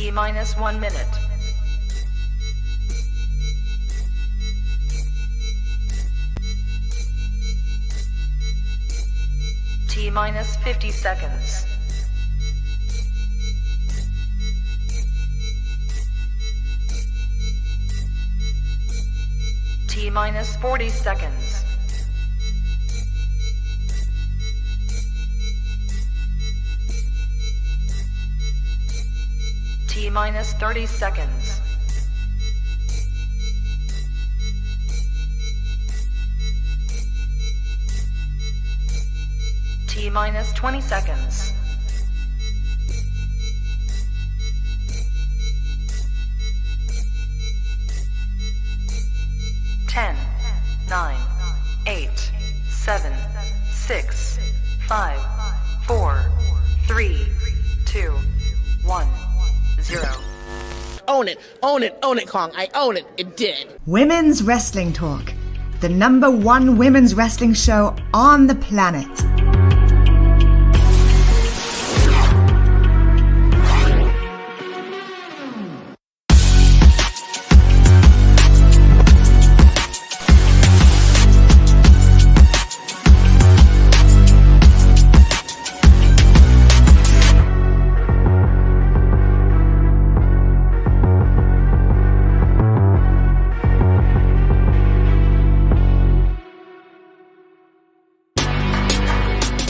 T minus 1 minute. T minus 50 seconds. T minus 40 seconds. T minus 30 seconds. T minus 20 seconds. Ten, 9, 8, 7, 6, 5, 4, 3, 2, 1, 0. Own it, own it, own it, Kong. I own it. It did. Women's Wrestling Talk, the #1 women's wrestling show on the planet.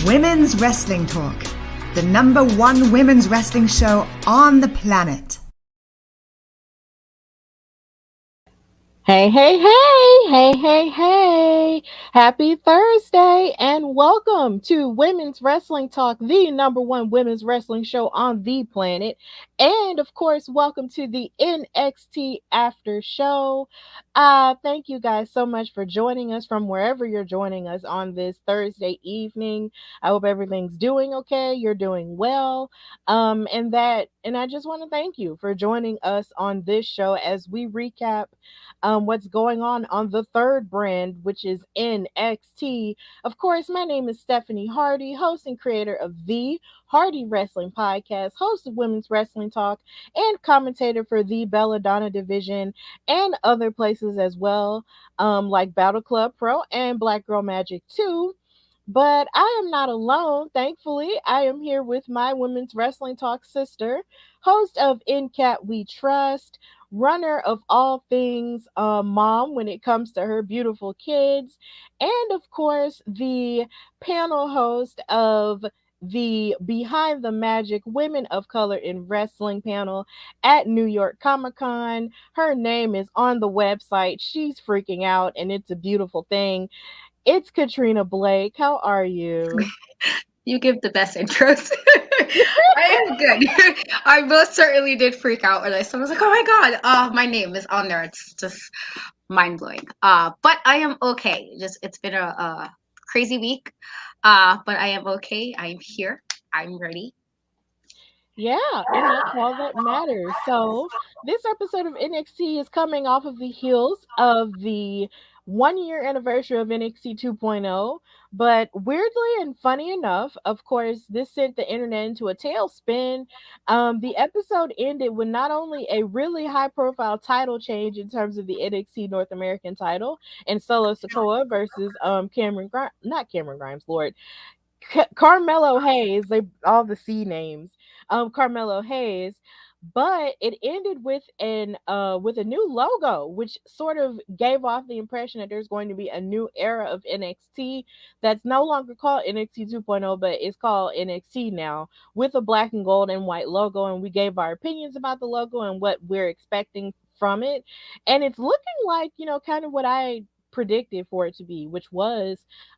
Women's Wrestling Talk, the #1 women's wrestling show on the planet. Hey, hey, hey, hey, hey, hey. Happy Thursday and welcome to Women's Wrestling Talk, the #1 women's wrestling show on the planet. And of course, welcome to the NXT Aftershow. Thank you guys so much for joining us from wherever you're joining us on this Thursday evening. I hope everything's doing okay. You're doing well. And I just want to thank you for joining us on this show as we recap what's going on the third brand, which is NXT. Of course, my name is Stephanie Hardy, host and creator of the Hardy Wrestling Podcast, host of Women's Wrestling Talk, and commentator for the Belladonna division and other places as well, like Battle Club Pro and Black Girl Magic 2. But I am not alone, thankfully. I am here with my Women's Wrestling Talk sister, host of In Cat We Trust, runner of all things mom when it comes to her beautiful kids, and of course the panel host of the Behind the Magic Women of Color in Wrestling panel at New York Comic Con. Her name is on the website. She's freaking out and it's a beautiful thing. It's Katrina Blake. How are you? You give the best intros. I am good. I most certainly did freak out when I saw. I was like, "Oh my god, my name is on there." It's just mind blowing. But I am okay. It's been a crazy week. But I am okay. I am here. I'm ready. Yeah, and that's all that matters. So this episode of NXT is coming off of the heels of the 1-year anniversary of NXT 2.0. But weirdly and funny enough, of course, this sent the internet into a tailspin. The episode ended with not only a really high-profile title change in terms of the NXT North American title and Solo Sikoa versus not Cameron Grimes, Lord, Carmelo Hayes, all the C names, Carmelo Hayes, but it ended with a new logo, which sort of gave off the impression that there's going to be a new era of NXT that's no longer called NXT 2.0, but it's called NXT now, with a black and gold and white logo. And we gave our opinions about the logo and what we're expecting from it, and it's looking like, kind of what I predicted for it to be, which was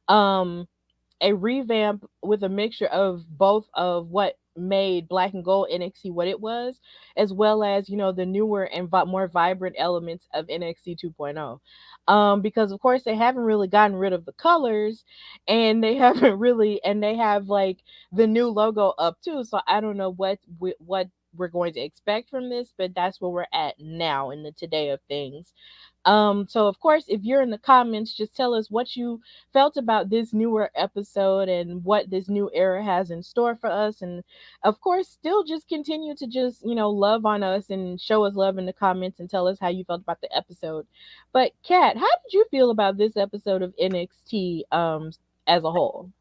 a revamp with a mixture of both of what made Black and Gold NXT what it was, as well as, the newer and more vibrant elements of NXT 2.0. Because of course they haven't really gotten rid of the colors, and they have like the new logo up too. So I don't know what we're going to expect from this, but that's where we're at now in the today of things. So of course, if you're in the comments, just tell us what you felt about this newer episode and what this new era has in store for us. And of course, still just continue to just, love on us and show us love in the comments and tell us how you felt about the episode. But Kat, how did you feel about this episode of NXT as a whole?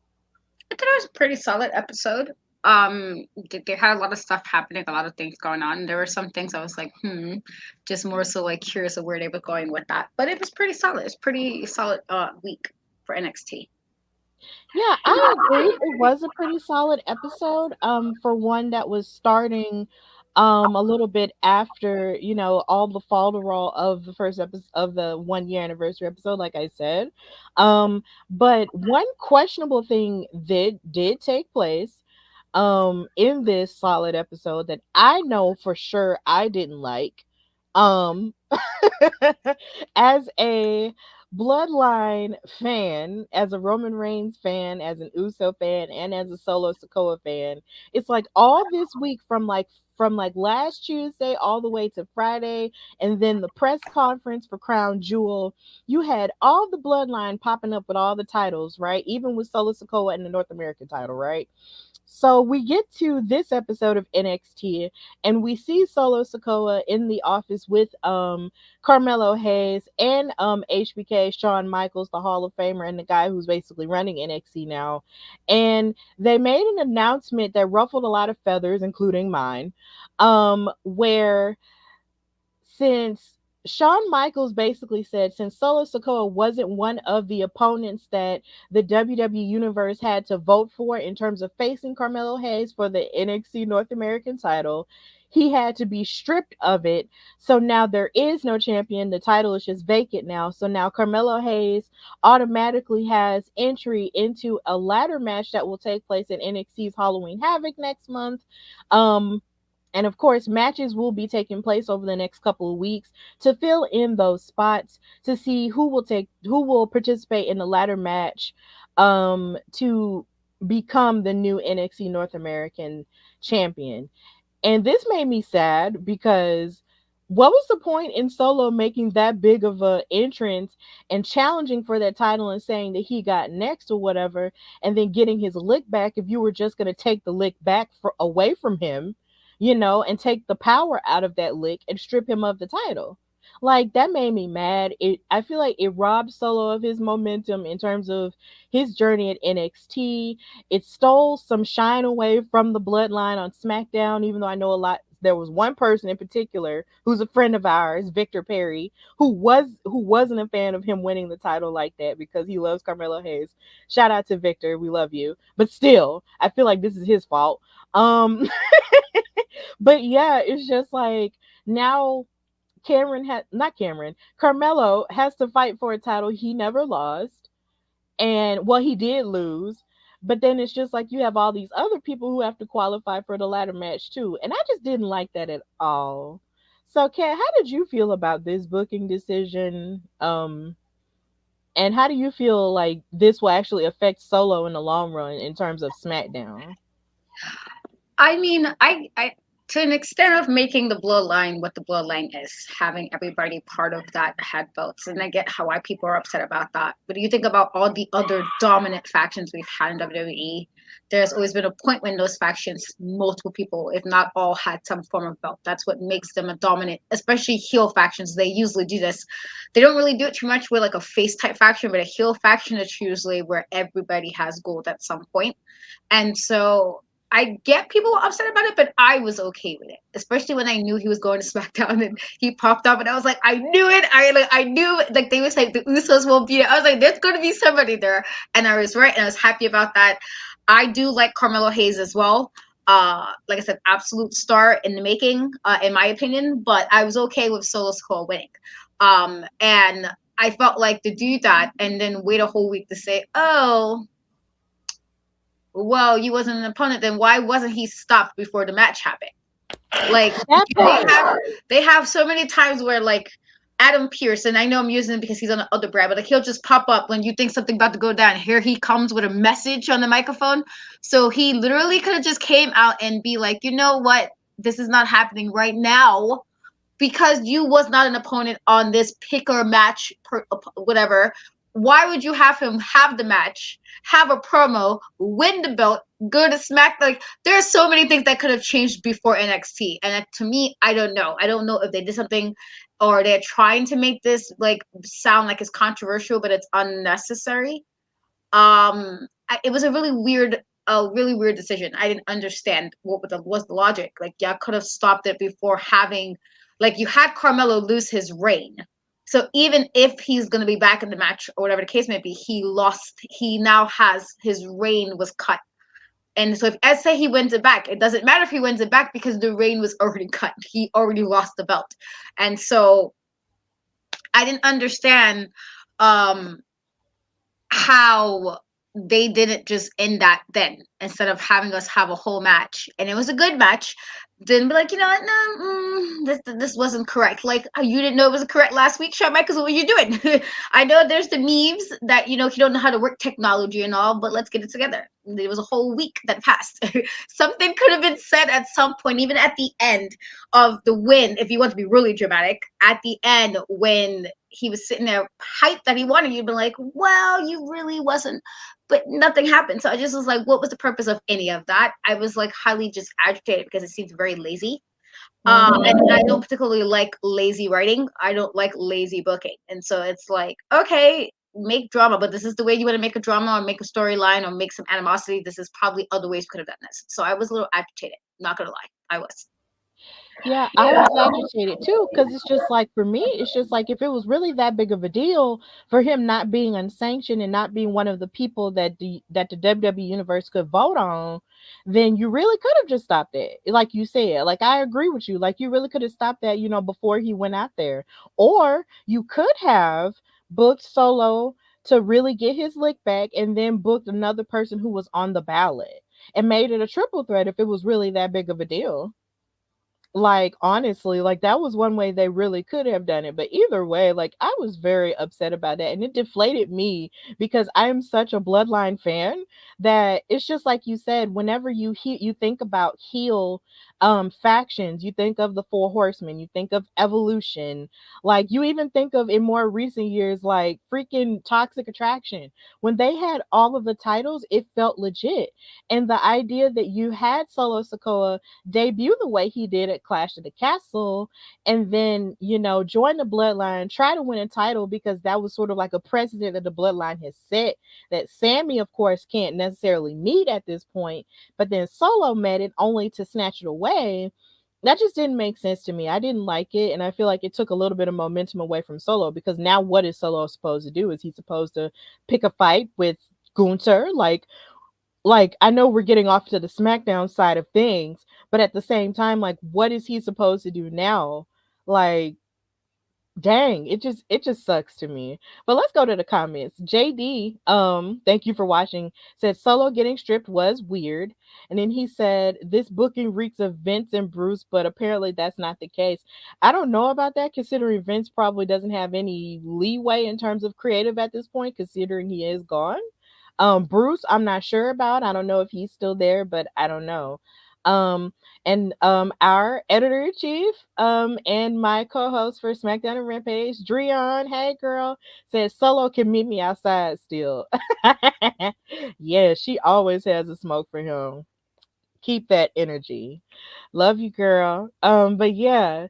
I thought it was a pretty solid episode. They had a lot of stuff happening, a lot of things going on. There were some things I was like, just more so like curious of where they were going with that. But it was pretty solid. It's pretty solid week for NXT. Yeah, I agree. It was a pretty solid episode. For one that was starting a little bit after, all the falderall of the first episode of the 1 year anniversary episode, like I said. But one questionable thing did take place in this solid episode that I know for sure I didn't like. Um as a Bloodline fan, as a Roman Reigns fan, as an Uso fan, and as a Solo Sikoa fan, it's like all this week from last Tuesday all the way to Friday, and then the press conference for Crown Jewel, you had all the Bloodline popping up with all the titles, right? Even with Solo Sikoa and the North American title, right? So we get to this episode of NXT and we see Solo Sikoa in the office with Carmelo Hayes and HBK, Shawn Michaels, the Hall of Famer, and the guy who's basically running NXT now. And they made an announcement that ruffled a lot of feathers, including mine, where since Shawn Michaels basically said since Solo Sikoa wasn't one of the opponents that the WWE Universe had to vote for in terms of facing Carmelo Hayes for the NXT North American title, he had to be stripped of it. So now there is no champion. The title is just vacant now. So now Carmelo Hayes automatically has entry into a ladder match that will take place in NXT's Halloween Havoc next month. And of course, matches will be taking place over the next couple of weeks to fill in those spots to see who will participate in the ladder match to become the new NXT North American champion. And this made me sad because what was the point in Solo making that big of a entrance and challenging for that title and saying that he got next or whatever, and then getting his lick back if you were just going to take the lick back away from him? And take the power out of that lick and strip him of the title. Like, that made me mad. I feel like it robbed Solo of his momentum in terms of his journey at NXT. It stole some shine away from the Bloodline on SmackDown, even though I know there was one person in particular who's a friend of ours, Victor Perry, who wasn't a fan of him winning the title like that because he loves Carmelo Hayes. Shout out to Victor, we love you. But still, I feel like this is his fault. But yeah, it's just like now Carmelo has to fight for a title he never lost. And well, he did lose. But then it's just like you have all these other people who have to qualify for the ladder match too. And I just didn't like that at all. So Kat, how did you feel about this booking decision? And how do you feel like this will actually affect Solo in the long run in terms of SmackDown? I mean, I to an extent of making the Bloodline what the Bloodline is, having everybody part of that had votes, and I get why people are upset about that. But you think about all the other dominant factions we've had in WWE, there's always been a point when those factions, multiple people, if not all, had some form of belt. That's what makes them a dominant, especially heel factions. They usually do this. They don't really do it too much with like a face type faction, but a heel faction is usually where everybody has gold at some point. And so I get people upset about it, but I was okay with it, especially when I knew he was going to SmackDown and he popped up, and I was like, I knew it. I knew, like, they was like, the Usos won't be there. I was like, there's going to be somebody there, and I was right, and I was happy about that. I do like Carmelo Hayes as well. Like I said, absolute star in the making, in my opinion. But I was okay with Solo Sikoa winning, and I felt like to do that and then wait a whole week to say, oh, well, you wasn't an opponent, then why wasn't he stopped before the match happened? Like, they have so many times where, like, Adam Pearce, and I know I'm using him because he's on the other brand, but like, he'll just pop up when you think something about to go down. Here he comes with a message on the microphone. So he literally could have just came out and be like, you know what? this is not happening right now because you was not an opponent on this picker match, whatever. Why would you have him have the match, have a promo, win the belt, go to Smack? Like, there are so many things that could have changed before NXT. And to me, I don't know. I don't know if they did something or they're trying to make this like sound like it's controversial, but it's unnecessary. It was a really weird decision. I didn't understand what was the logic. Like, y'all could have stopped it before having, like, you had Carmelo lose his reign. So even if he's going to be back in the match or whatever the case may be, he now has, his reign was cut. And so if, let's say he wins it back, it doesn't matter if he wins it back because the reign was already cut. He already lost the belt. And so I didn't understand how they didn't just end that then instead of having us have a whole match. And it was a good match. Then be like, you know what? No, this wasn't correct. Like, you didn't know it was correct last week, Shawn Michaels. What were you doing? I know there's the memes that you don't know how to work technology and all, but let's get it together. There was a whole week that passed. Something could have been said at some point, even at the end of the win, if you want to be really dramatic. At the end, when he was sitting there hyped that he wanted, you'd be like, well, you really wasn't. But nothing happened. So I just was like, what was the purpose of any of that? I was like highly just agitated because it seems very lazy. And I don't particularly like lazy writing. I don't like lazy booking. And so it's like, okay, make drama, but this is the way you want to make a drama or make a storyline or make some animosity. This is probably other ways we could have done this. So I was a little agitated. Not going to lie. I was. Yeah, I was agitated too because it's just like for me, it's just like if it was really that big of a deal for him not being unsanctioned and not being one of the people that the WWE universe could vote on, then you really could have just stopped it. Like you said, like I agree with you. Like you really could have stopped that, before he went out there, or you could have booked Solo to really get his lick back, and then booked another person who was on the ballot and made it a triple threat if it was really that big of a deal. Like, honestly, like that was one way they really could have done it. But either way, like I was very upset about that. And it deflated me because I am such a bloodline fan that it's just like you said, whenever you think about heel factions, you think of the Four Horsemen, you think of Evolution, like you even think of in more recent years, like freaking Toxic Attraction. When they had all of the titles, it felt legit. And the idea that you had Solo Sokoa debut the way he did at Clash of the Castle, and then join the Bloodline, try to win a title because that was sort of like a precedent that the Bloodline has set that Sammy, of course, can't necessarily meet at this point. But then Solo met it only to snatch it away. That just didn't make sense to me. I didn't like it, and I feel like it took a little bit of momentum away from Solo because now what is Solo supposed to do? Is he supposed to pick a fight with Gunther? Like I know we're getting off to the SmackDown side of things, but at the same time, like what is he supposed to do now? Like, dang, it just sucks to me. But let's go to the comments. JD, thank you for watching, said Solo getting stripped was weird. And then he said this booking reeks of Vince and Bruce, but apparently that's not the case. I don't know about that, considering Vince probably doesn't have any leeway in terms of creative at this point, considering he is gone. Bruce, I'm not sure about. I don't know if he's still there, but I don't know. And our editor-in-chief, and my co-host for SmackDown and Rampage, Dreon, hey girl, says Solo can meet me outside still. Yeah, she always has a smoke for him. Keep that energy. Love you, girl. But yeah,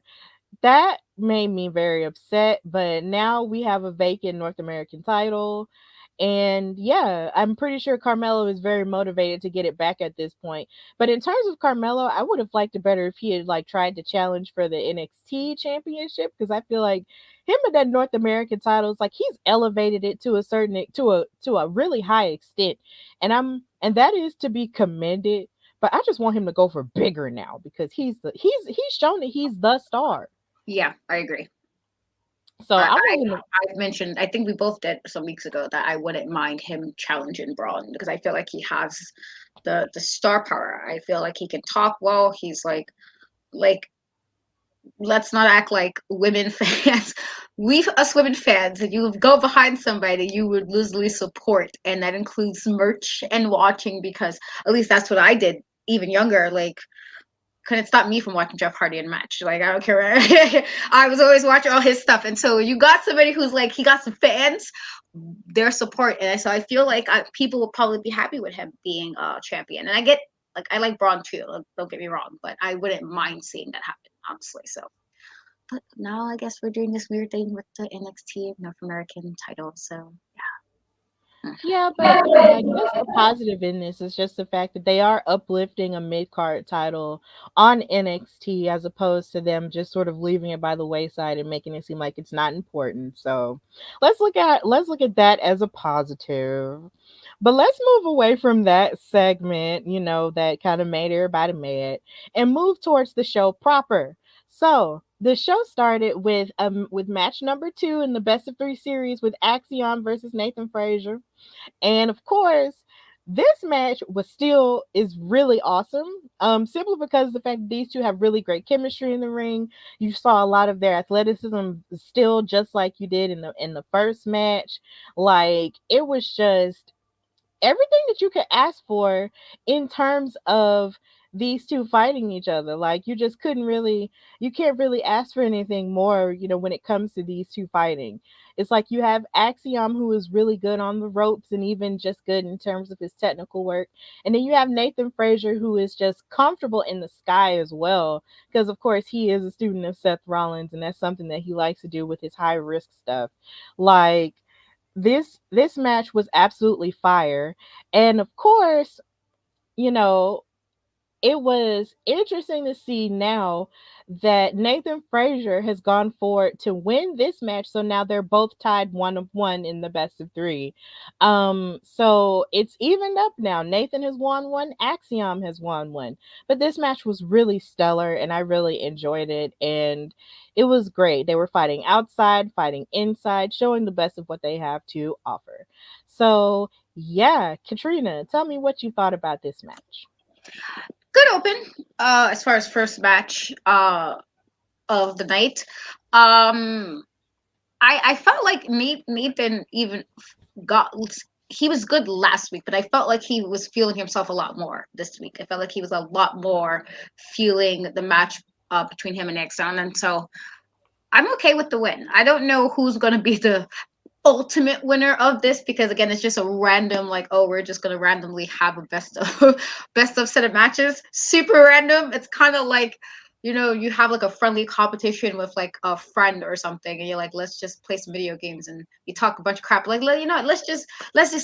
that made me very upset. But now we have a vacant North American title. And yeah, I'm pretty sure Carmelo is very motivated to get it back at this point. But in terms of Carmelo, I would have liked it better if he had like tried to challenge for the NXT championship, because I feel like him and that North American titles, like he's elevated it to a certain to a really high extent. And that is to be commended. But I just want him to go for bigger now because he's shown that he's the star. Yeah, I agree. So I've mentioned, I think we both did some weeks ago, that I wouldn't mind him challenging Braun because I feel like he has the star power. I feel like he can talk well. He's like let's not act like women fans. Us women fans, if you go behind somebody, you would loosely support, and that includes merch and watching, because at least that's what I did even younger. Like, couldn't stop me from watching Jeff Hardy in match. Like, I don't care. I was always watching all his stuff. And so you got somebody who's like, he got some fans, their support. And so I feel like people will probably be happy with him being champion. And I get, like, I like Braun too. Don't get me wrong, but I wouldn't mind seeing that happen, honestly. So, but now I guess we're doing this weird thing with the NXT North American title. So, Yeah, but you know, I guess the positive in this is just the fact that they are uplifting a mid card title on NXT as opposed to them just sort of leaving it by the wayside and making it seem like it's not important. So let's look at that as a positive. But let's move away from that segment, you know, that kind of made everybody mad, and move towards the show proper. So the show started with match number 2 in the best of 3 series with Axiom versus Nathan Frazier. And of course, this match was still is really awesome. Simply because of the fact that these two have really great chemistry in the ring. You saw a lot of their athleticism still just like you did in the first match. Like it was just everything that you could ask for in terms of these two fighting each other. Like you can't really ask for anything more, you know, when it comes to these two fighting. It's like you have Axiom, who is really good on the ropes and even just good in terms of his technical work. And then you have Nathan Frazier, who is just comfortable in the sky as well. Because of course he is a student of Seth Rollins, and that's something that he likes to do with his high risk stuff. Like this match was absolutely fire. And of course, you know, it was interesting to see now that Nathan Frazier has gone forward to win this match. So now they're both tied 1-1 in the best of 3. So it's evened up now. Nathan has won one, Axiom has won one. But this match was really stellar and I really enjoyed it. And it was great. They were fighting outside, fighting inside, showing the best of what they have to offer. So yeah, Katrina, tell me what you thought about this match. good open. As far as first match of the night, I felt like Nathan even got he was good last week, but I felt like he was feeling himself a lot more this week. I felt like he was a lot more feeling the match between him and Exxon, and so I'm okay with the win. I don't know who's going to be the ultimate winner of this because again it's just a random like, oh, we're just gonna randomly have a best of best of set of matches, super random. It's kind of like, you know, you have like a friendly competition with like a friend or something and you're like, let's just play some video games and you talk a bunch of crap like, you know, let's just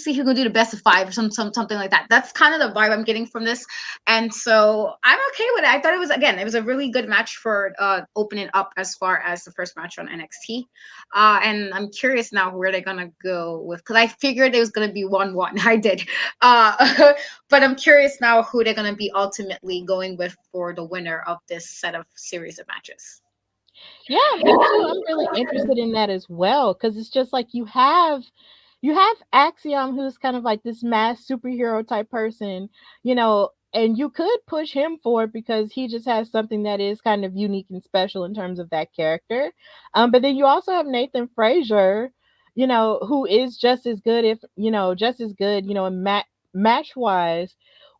see who can do the best of 5 or something like that. That's kind of the vibe I'm getting from this, and so I'm okay with it. I thought it was a really good match for opening up as far as the first match on NXT. And I'm curious now where they're gonna go with, because I figured it was gonna be 1-1. I did, but I'm curious now who they're gonna be ultimately going with for the winner of this set of series of matches. Yeah, me too. I'm really interested in that as well because it's just like you have Axiom, who's kind of like this mass superhero type person, you know, and you could push him forward because he just has something that is kind of unique and special in terms of that character. But then you also have Nathan Frazier, you know, who is just as good, if you know, just as good, you know, in match wise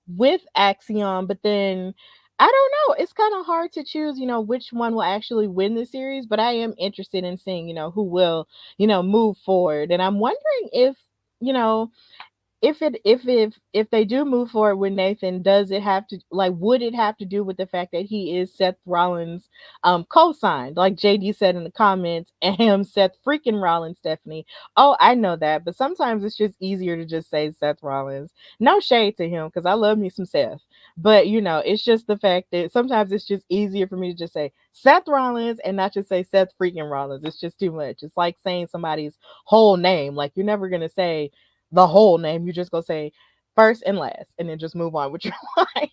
with Axiom, but then I don't know. It's kind of hard to choose, you know, which one will actually win the series, but I am interested in seeing, you know, who will, you know, move forward. And I'm wondering if, you know, if they do move forward with Nathan, does it have to like would it have to do with the fact that he is Seth Rollins co-signed, like JD said in the comments, and Seth freaking Rollins, Stephanie. Oh, I know that, but sometimes it's just easier to just say Seth Rollins. No shade to him because I love me some Seth. But you know, it's just the fact that sometimes it's just easier for me to just say Seth Rollins and not just say Seth freaking Rollins. It's just too much. It's like saying somebody's whole name. Like you're never gonna say the whole name. You just go say first and last and then just move on with your life.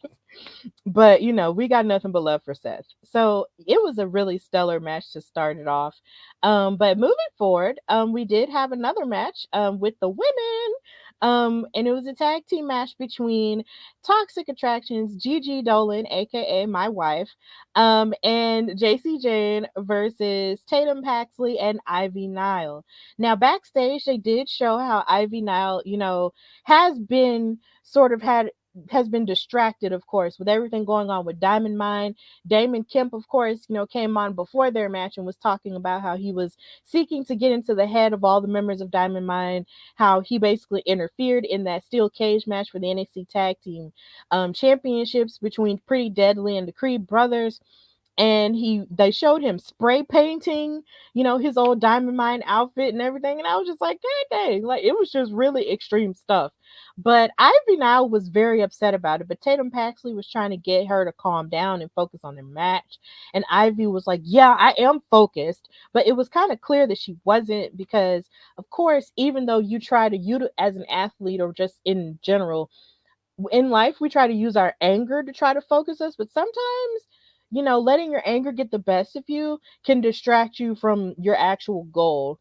But you know, we got nothing but love for Seth. So it was a really stellar match to start it off. But moving forward, we did have another match with the women. And it was a tag team match between Toxic Attractions, Gigi Dolan, aka my wife, and JC Jane versus Tatum Paxley and Ivy Nile. Now, backstage, they did show how Ivy Nile, you know, has been sort of had has been distracted, of course, with everything going on with Diamond Mine. Damon Kemp, of course, came on before their match and was talking about how he was seeking to get into the head of all the members of Diamond Mine, how he basically interfered in that steel cage match for the NXT Tag Team Championships between Pretty Deadly and the Creed brothers. And they showed him spray painting, his old Diamond Mine outfit and everything. And I was just like, dang, like it was just really extreme stuff. But Ivy Nile was very upset about it. But Tatum Paxley was trying to get her to calm down and focus on the match. And Ivy was like, yeah, I am focused. But it was kind of clear that she wasn't, because, of course, even though you try to, as an athlete or just in general, in life, we try to use our anger to try to focus us. But sometimes, letting your anger get the best of you can distract you from your actual goal.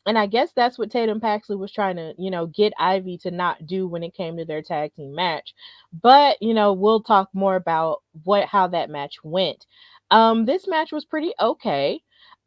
And I guess that's what Tatum Paxley was trying to, get Ivy to not do when it came to their tag team match. But, we'll talk more about how that match went. This match was pretty okay.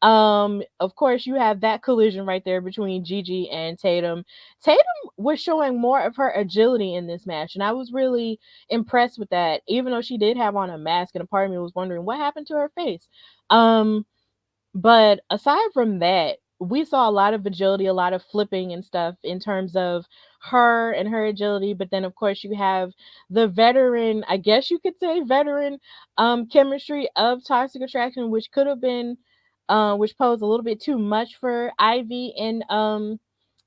Of course, you have that collision right there between Gigi and Tatum. Tatum was showing more of her agility in this match, and I was really impressed with that, even though she did have on a mask, and a part of me was wondering what happened to her face. But aside from that, we saw a lot of agility, a lot of flipping and stuff in terms of her and her agility. But then, of course, you have the veteran, I guess you could say veteran chemistry of Toxic Attraction, which could have been, which posed a little bit too much for Ivy and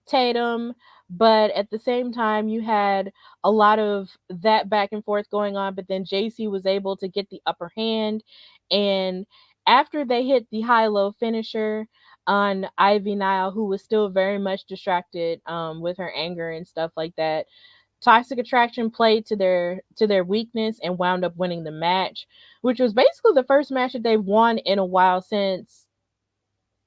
Tatum. But at the same time, you had a lot of that back and forth going on. But then JC was able to get the upper hand. And after they hit the high-low finisher on Ivy Nile, who was still very much distracted with her anger and stuff like that, Toxic Attraction played to their weakness and wound up winning the match, which was basically the first match that they've won in a while since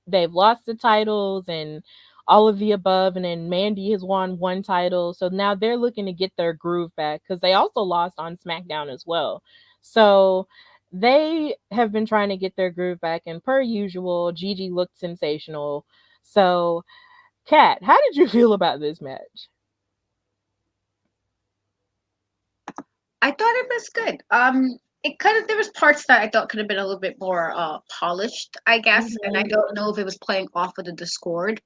they've lost the titles and all of the above. And then Mandy has won one title, so now they're looking to get their groove back, because they also lost on SmackDown as well. So they have been trying to get their groove back, and per usual, Gigi looked sensational. So, Kat, how did you feel about this match? I thought it was good. There was parts that I thought could have been a little bit more polished, I guess, and I don't know if it was playing off of the discord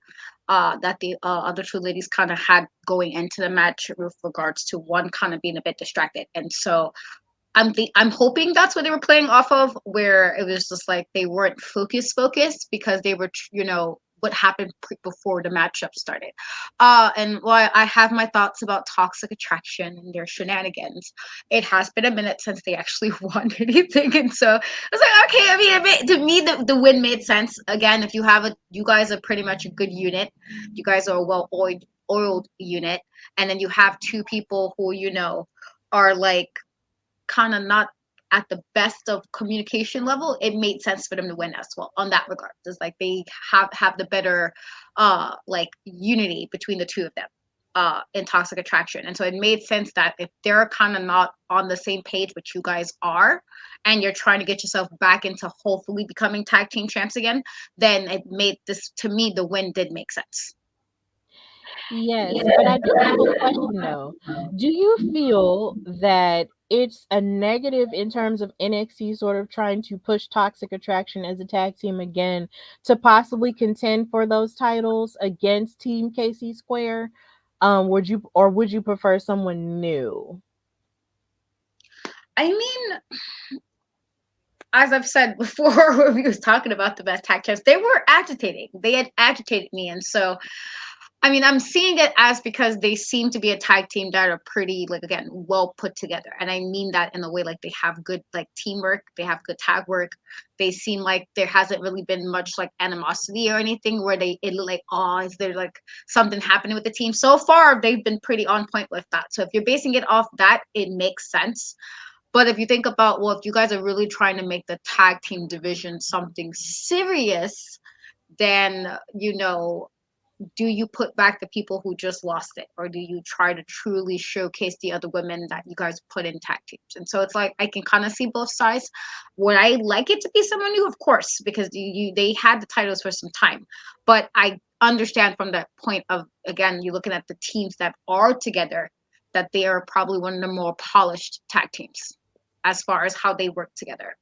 that the other two ladies kind of had going into the match with regards to one kind of being a bit distracted, and so I'm hoping that's what they were playing off of, where it was just like they weren't focused because they were, what happened before the matchup started. And while I have my thoughts about Toxic Attraction and their shenanigans, it has been a minute since they actually won anything, and so I was like, okay. I mean, to me, the win made sense. Again, if you guys are pretty much a good unit. You guys are a well-oiled unit, and then you have two people who are like kind of not at the best of communication level. It made sense for them to win as well on that regard. It's like they have the better like unity between the two of them in Toxic Attraction. And so it made sense that if they're kind of not on the same page, which you guys are, and you're trying to get yourself back into hopefully becoming tag team champs again, then it made this, to me, the win did make sense. Yes, but I do have a question though. Do you feel that it's a negative in terms of NXT sort of trying to push Toxic Attraction as a tag team again to possibly contend for those titles against Team KC Square? Would you prefer someone new? I mean, as I've said before, when we was talking about the best tag champs, they were agitating. They had agitated me, and so I mean, I'm seeing it as because they seem to be a tag team that are pretty, like, again, well put together. And I mean that in a way, like, they have good, like, teamwork. They have good tag work. They seem like there hasn't really been much, like, animosity or anything where it look like, oh, is there, like, something happening with the team? So far, they've been pretty on point with that. So if you're basing it off that, it makes sense. But if you think about, well, if you guys are really trying to make the tag team division something serious, then, do you put back the people who just lost it, or do you try to truly showcase the other women that you guys put in tag teams? And so it's like I can kind of see both sides. Would I like it to be someone new? Of course, because they had the titles for some time, but I understand from that point of, again, you're looking at the teams that are together, that they are probably one of the more polished tag teams as far as how they work together.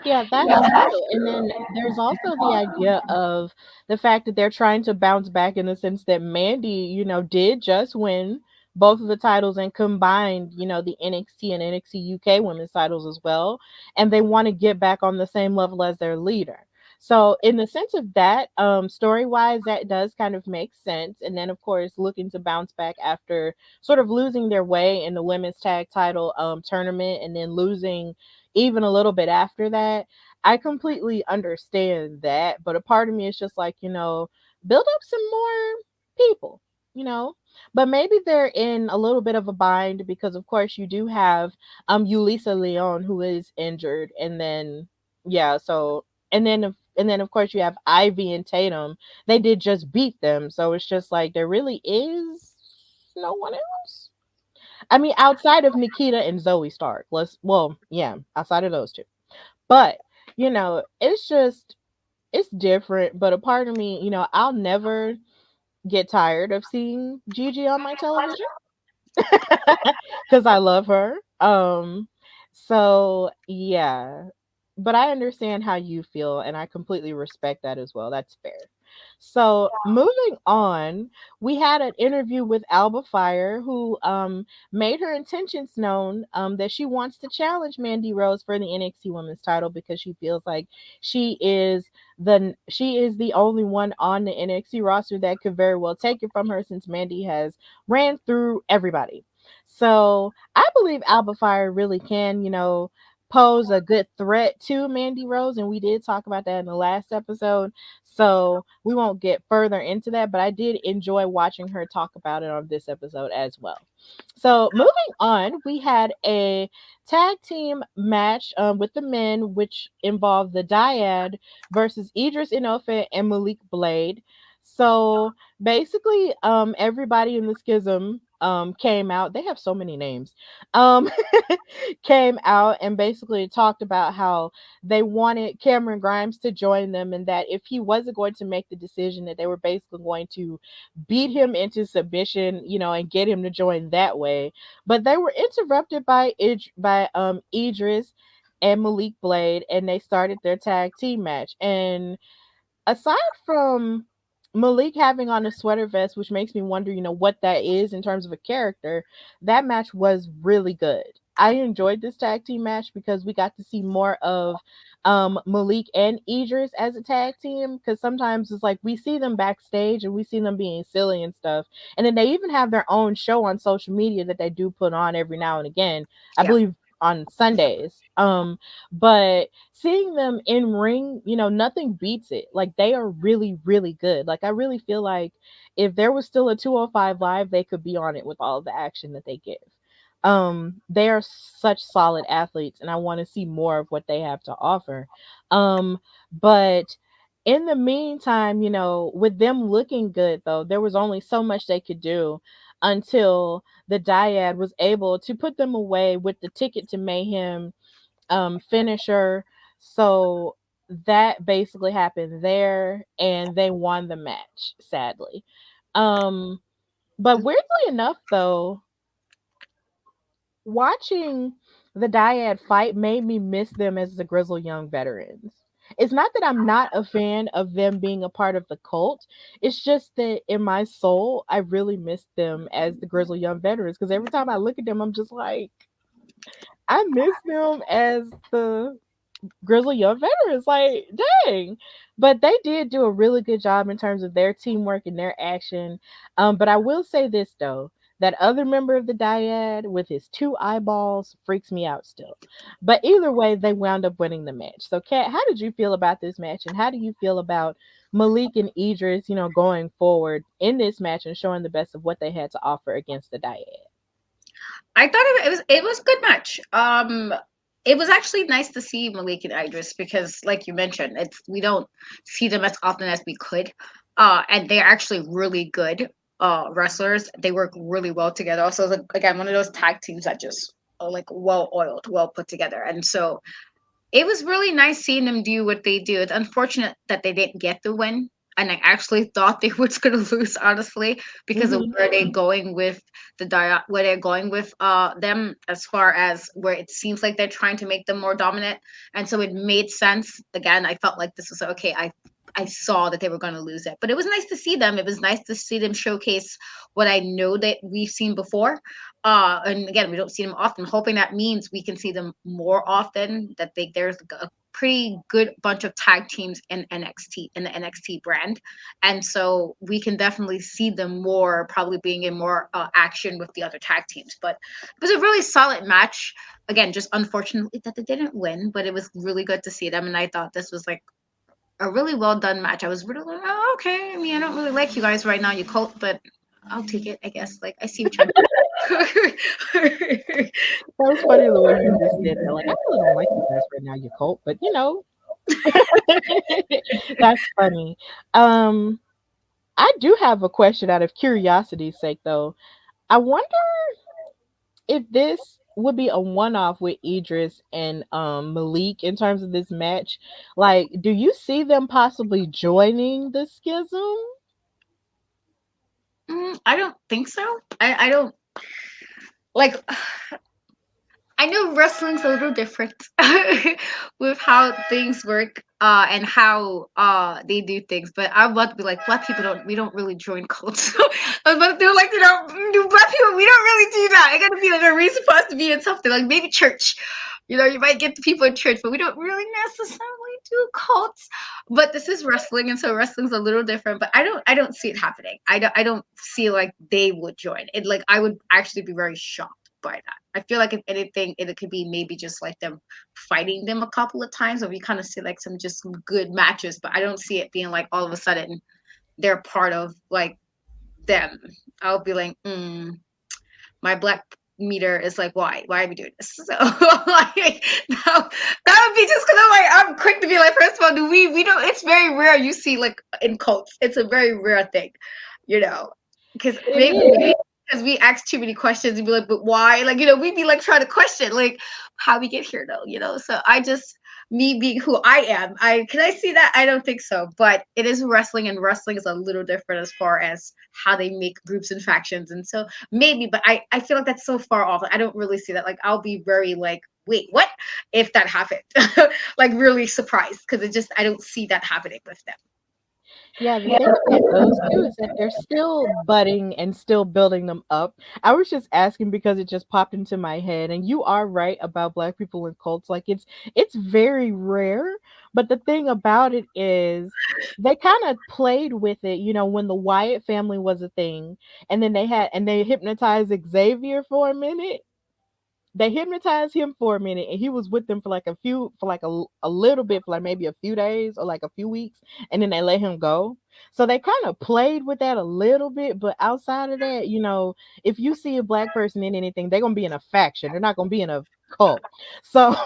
Yeah, that's true. And then there's also the idea of the fact that they're trying to bounce back in the sense that Mandy, did just win both of the titles and combined, the NXT and NXT UK women's titles as well. And they want to get back on the same level as their leader. So in the sense of that, story wise, that does kind of make sense. And then of course looking to bounce back after sort of losing their way in the women's tag title tournament and then losing even a little bit after that. I completely understand that, but a part of me is just like, build up some more people, you know. But maybe they're in a little bit of a bind because of course you do have Ulisa Leon who is injured, and then yeah, so and then of course you have Ivy and Tatum. They did just beat them, so it's just like there really is no one else. I mean, outside of Nikita and Zoe Stark. Outside of those two. But, it's different. But a part of me, I'll never get tired of seeing Gigi on my television because I love her. So yeah, but I understand how you feel, and I completely respect that as well. That's fair. So moving on, we had an interview with Alba Fire, who made her intentions known that she wants to challenge Mandy Rose for the NXT Women's Title because she feels like she is the only one on the NXT roster that could very well take it from her since Mandy has ran through everybody. So I believe Alba Fire really can, pose a good threat to Mandy Rose, and we did talk about that in the last episode. So we won't get further into that, but I did enjoy watching her talk about it on this episode as well. So moving on, we had a tag team match with the men, which involved the Dyad versus Idris Inoue and Malik Blade. So basically, everybody in the schism came out. They have so many names. Um, came out and basically talked about how they wanted Cameron Grimes to join them, and that if he wasn't going to make the decision, that they were basically going to beat him into submission, and get him to join that way. But they were interrupted by Idris and Malik Blade, and they started their tag team match. And aside from Malik having on a sweater vest, which makes me wonder, what that is in terms of a character, that match was really good. I enjoyed this tag team match because we got to see more of Malik and Idris as a tag team. Because sometimes it's like we see them backstage and we see them being silly and stuff. And then they even have their own show on social media that they do put on every now and again. I Yeah. believe on Sundays. But seeing them in ring, nothing beats it. Like they are really, really good. Like I really feel like if there was still a 205 Live, they could be on it with all the action that they give. They are such solid athletes, and I want to see more of what they have to offer. But in the meantime, with them looking good though, there was only so much they could do until the Dyad was able to put them away with the Ticket to Mayhem finisher. So that basically happened there, and they won the match, sadly. But weirdly enough, though, watching the Dyad fight made me miss them as the Grizzled Young Veterans. It's not that I'm not a fan of them being a part of the cult. It's just that in my soul, I really miss them as the Grizzled Young Veterans because every time I look at them, I'm just like, I miss them as the Grizzly Young Veterans. Like, dang. But they did do a really good job in terms of their teamwork and their action. But I will say this, though. That other member of the Dyad with his two eyeballs freaks me out still. But either way, they wound up winning the match. So, Kat, how did you feel about this match? And how do you feel about Malik and Idris, going forward in this match and showing the best of what they had to offer against the Dyad? I thought it was a good match. It was actually nice to see Malik and Idris because, like you mentioned, we don't see them as often as we could. And they're actually really good wrestlers. They work really well together. Also, like, again, one of those tag teams that just are like well oiled, well put together. And so it was really nice seeing them do what they do. It's unfortunate that they didn't get the win. and I actually thought they were going to lose, honestly, because of Mhm. where they're going with where they're going with them, as far as where it seems like they're trying to make them more dominant, and so it made sense. Again, I felt like this was okay. I saw that they were going to lose it, but it was nice to see them. It was nice to see them showcase what I know that we've seen before. And again, we don't see them often. Hoping that means we can see them more often. That there's a pretty good bunch of tag teams in NXT, in the NXT brand, and so we can definitely see them more, probably being in more action with the other tag teams. But it was a really solid match. Again, just unfortunately that they didn't win, but it was really good to see them, and I thought this was like a really well done match. I was really like, oh, okay. I mean, I don't really like you guys right now, you cult, but I'll take it, I guess. Like, I see what you're doing. That was funny the way you just said that. Like, I really don't like you guys right now, you cult, but that's funny. Um, I do have a question out of curiosity's sake, though. I wonder if this would be a one-off with Idris and Malik in terms of this match. Like, do you see them possibly joining the schism? I don't think so. I don't like. I know wrestling's a little different with how things work and how they do things, but I'm about to be like, black people don't really join cults. I was about to do like, do black people, we don't really do that. I gotta be like, are we supposed to be in something like maybe church? You might get the people in church, but we don't really necessarily do cults. But this is wrestling, and so wrestling's a little different. But I don't see it happening. I don't see like they would join it. Like I would actually be very shocked by that. I feel like if anything, it could be maybe just like them fighting them a couple of times, or we kind of see like some good matches. But I don't see it being like all of a sudden they're part of like them. I'll be like, my black meter is like, why are we doing this? So like, no, that would be just because I'm quick to be like, first of all, do we don't, it's very rare you see like in cults, it's a very rare thing, because It maybe is. because we ask too many questions and be like, but why, like, we'd be like trying to question like how we get here though, so I just, me being who I am, I see that? I don't think so. But it is wrestling, and wrestling is a little different as far as how they make groups and factions. And so maybe, but I feel like that's so far off. I don't really see that. Like I'll be very like, wait, what? If that happened. Like really surprised, because I don't see that happening with them. Yeah, the thing about those 2 is that they're still budding and still building them up. I was just asking because it just popped into my head, and you are right about black people in cults. Like it's very rare, but the thing about it is they kind of played with it, when the Wyatt family was a thing, and then they hypnotized Xavier for a minute. They hypnotized him for a minute, and he was with them for like a little bit, for like maybe a few days or like a few weeks, and then they let him go. So they kind of played with that a little bit, but outside of that, if you see a black person in anything, they're gonna be in a faction. They're not gonna be in a cult. So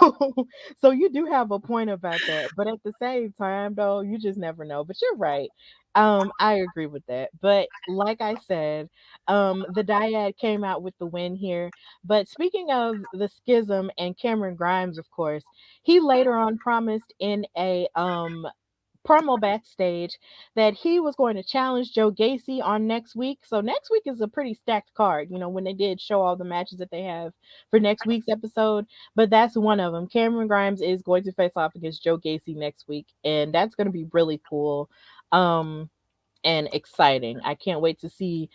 so you do have a point about that. But at the same time though, you just never know. But you're right. I agree with that. But like I said, the Dyad came out with the win here. But speaking of the schism and Cameron Grimes, of course, he later on promised in a promo backstage that he was going to challenge Joe Gacy on next week. So next week is a pretty stacked card, when they did show all the matches that they have for next week's episode. But that's one of them. Cameron Grimes is going to face off against Joe Gacy next week, and that's going to be really cool. And exciting. I can't wait to see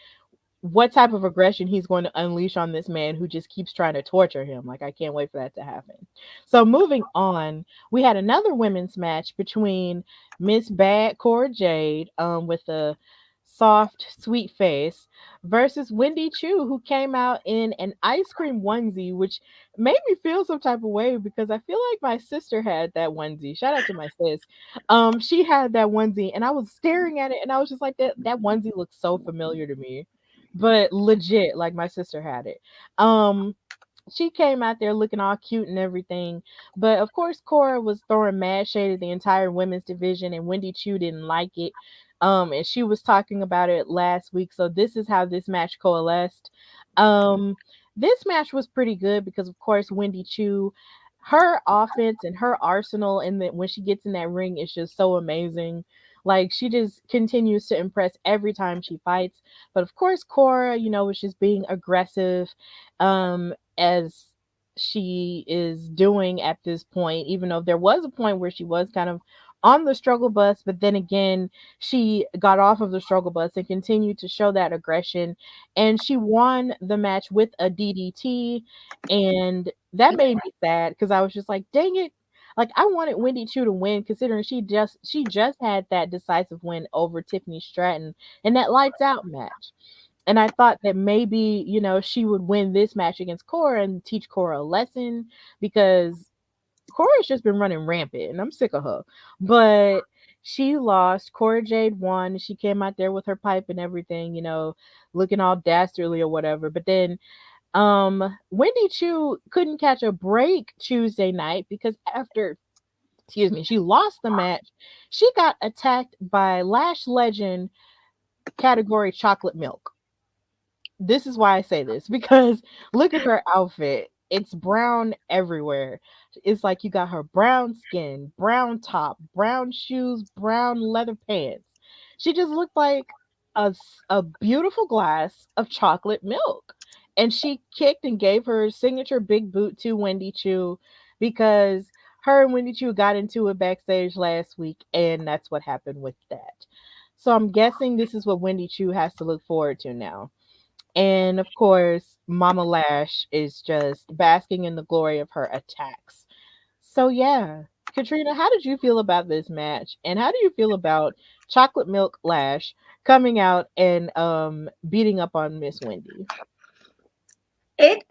what type of aggression he's going to unleash on this man who just keeps trying to torture him. Like, I can't wait for that to happen. So moving on, we had another women's match between Miss Bad Cora Jade, with a soft, sweet face, versus Wendy Choo, who came out in an ice cream onesie, which made me feel some type of way because I feel like my sister had that onesie. Shout out to my sis. She had that onesie, and I was staring at it, and I was just like, that onesie looks so familiar to me. But legit, like my sister had it. She came out there looking all cute and everything. But of course, Cora was throwing mad shade at the entire women's division, and Wendy Choo didn't like it. And she was talking about it last week. So this is how this match coalesced. This match was pretty good because, of course, Wendy Choo, her offense and her arsenal, and that when she gets in that ring, is just so amazing. Like she just continues to impress every time she fights. But of course, Cora, was just being aggressive, as she is doing at this point, even though there was a point where she was kind of on the struggle bus, but then again, she got off of the struggle bus and continued to show that aggression. And she won the match with a DDT. And that made me sad because I was just like, dang it. Like I wanted Wendy Choo to win, considering she just had that decisive win over Tiffany Stratton in that lights out match. And I thought that maybe, she would win this match against Cora and teach Cora a lesson, because Cora's just been running rampant and I'm sick of her. But she lost. Cora Jade won. She came out there with her pipe and everything, looking all dastardly or whatever. But then Wendy Choo couldn't catch a break Tuesday night because after, excuse me, she lost the match. She got attacked by Lash legend category chocolate milk. This is why I say this, because look at her outfit. It's brown everywhere. It's like you got her brown skin, brown top, brown shoes, brown leather pants. She just looked like a beautiful glass of chocolate milk. And she kicked and gave her signature big boot to Wendy Choo, because her and Wendy Choo got into it backstage last week, and that's what happened with that. So I'm guessing this is what Wendy Choo has to look forward to now. And of course, Mama Lash is just basking in the glory of her attacks. So yeah, Katrina, how did you feel about this match? And how do you feel about Chocolate Milk Lash coming out and beating up on Miss Wendy? It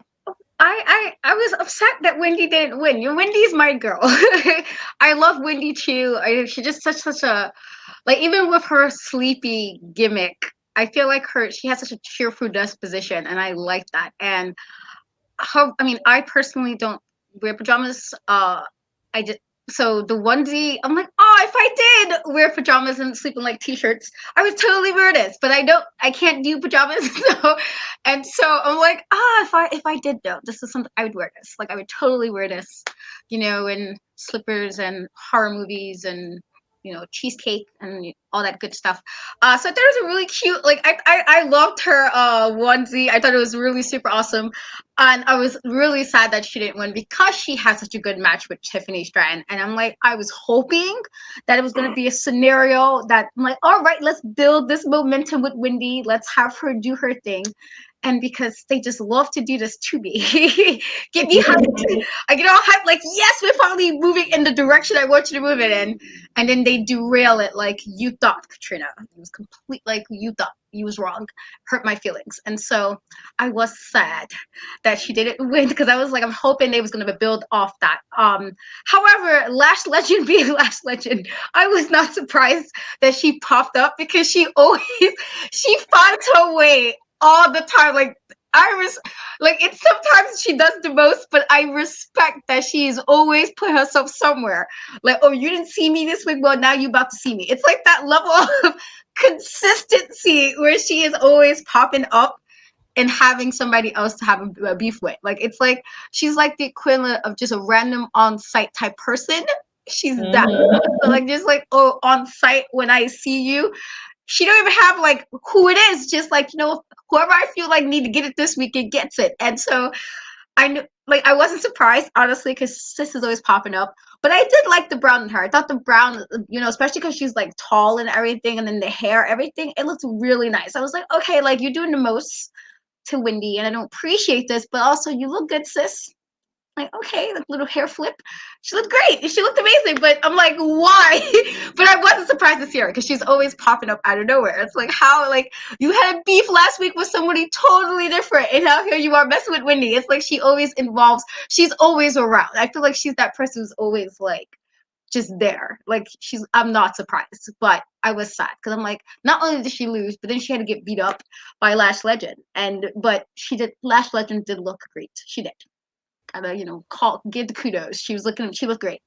I was upset that Wendy didn't win. Wendy's my girl. I love Wendy too. She just such a, like, even with her sleepy gimmick, I feel like she has such a cheerful disposition, and I like that. And I personally don't wear pajamas. I just So the onesie, I'm like, oh, if I did wear pajamas and sleep in like t-shirts, I would totally wear this. But I can't do pajamas. So I'm like, if I did though, this is something I would wear this. Like I would totally wear this, in slippers and horror movies and cheesecake and all that good stuff. So there's a really cute, like I loved her onesie. I thought it was really super awesome. And I was really sad that she didn't win because she had such a good match with Tiffany Stratton. And I'm like, I was hoping that it was going to be a scenario that I'm like, all right, let's build this momentum with Wendy. Let's have her do her thing. And because they just love to do this to me, get me hyped. I get all hyped, like, yes, we're finally moving in the direction I want you to move it in. And then they derail it like you thought, Katrina. It was complete, like you thought you was wrong. Hurt my feelings. And so I was sad that she didn't win, because I was like, I'm hoping they was gonna build off that. However, Lash Legend being Lash Legend, I was not surprised that she popped up, because she finds her way all the time. Like it's sometimes she does the most, but I respect that she's always put herself somewhere. Like, oh, you didn't see me this week, well now you about to see me. It's like that level of consistency where she is always popping up and having somebody else to have a beef with. Like it's like she's like the equivalent of just a random on-site type person. She's that. So like just like, oh, on site when I see you. She don't even have like who it is, just like, whoever I feel like need to get it this week, it gets it. And so I knew, like, I wasn't surprised, honestly, because sis is always popping up. But I did like the brown in her. I thought the brown, especially because she's like tall and everything, and then the hair, everything, it looked really nice. I was like, okay, like you're doing the most to Wendy, and I don't appreciate this, but also you look good, sis. Like, okay, like little hair flip. She looked great. She looked amazing. But I'm like, why? But I wasn't surprised to see her, because she's always popping up out of nowhere. It's like how, like, you had a beef last week with somebody totally different, and now here you are messing with Wendy. It's like she's always around. I feel like she's that person who's always like just there. Like I'm not surprised, but I was sad because I'm like, not only did she lose, but then she had to get beat up by Lash Legend. But Lash Legend did look great. She did. Gotta, give the kudos. She looked great.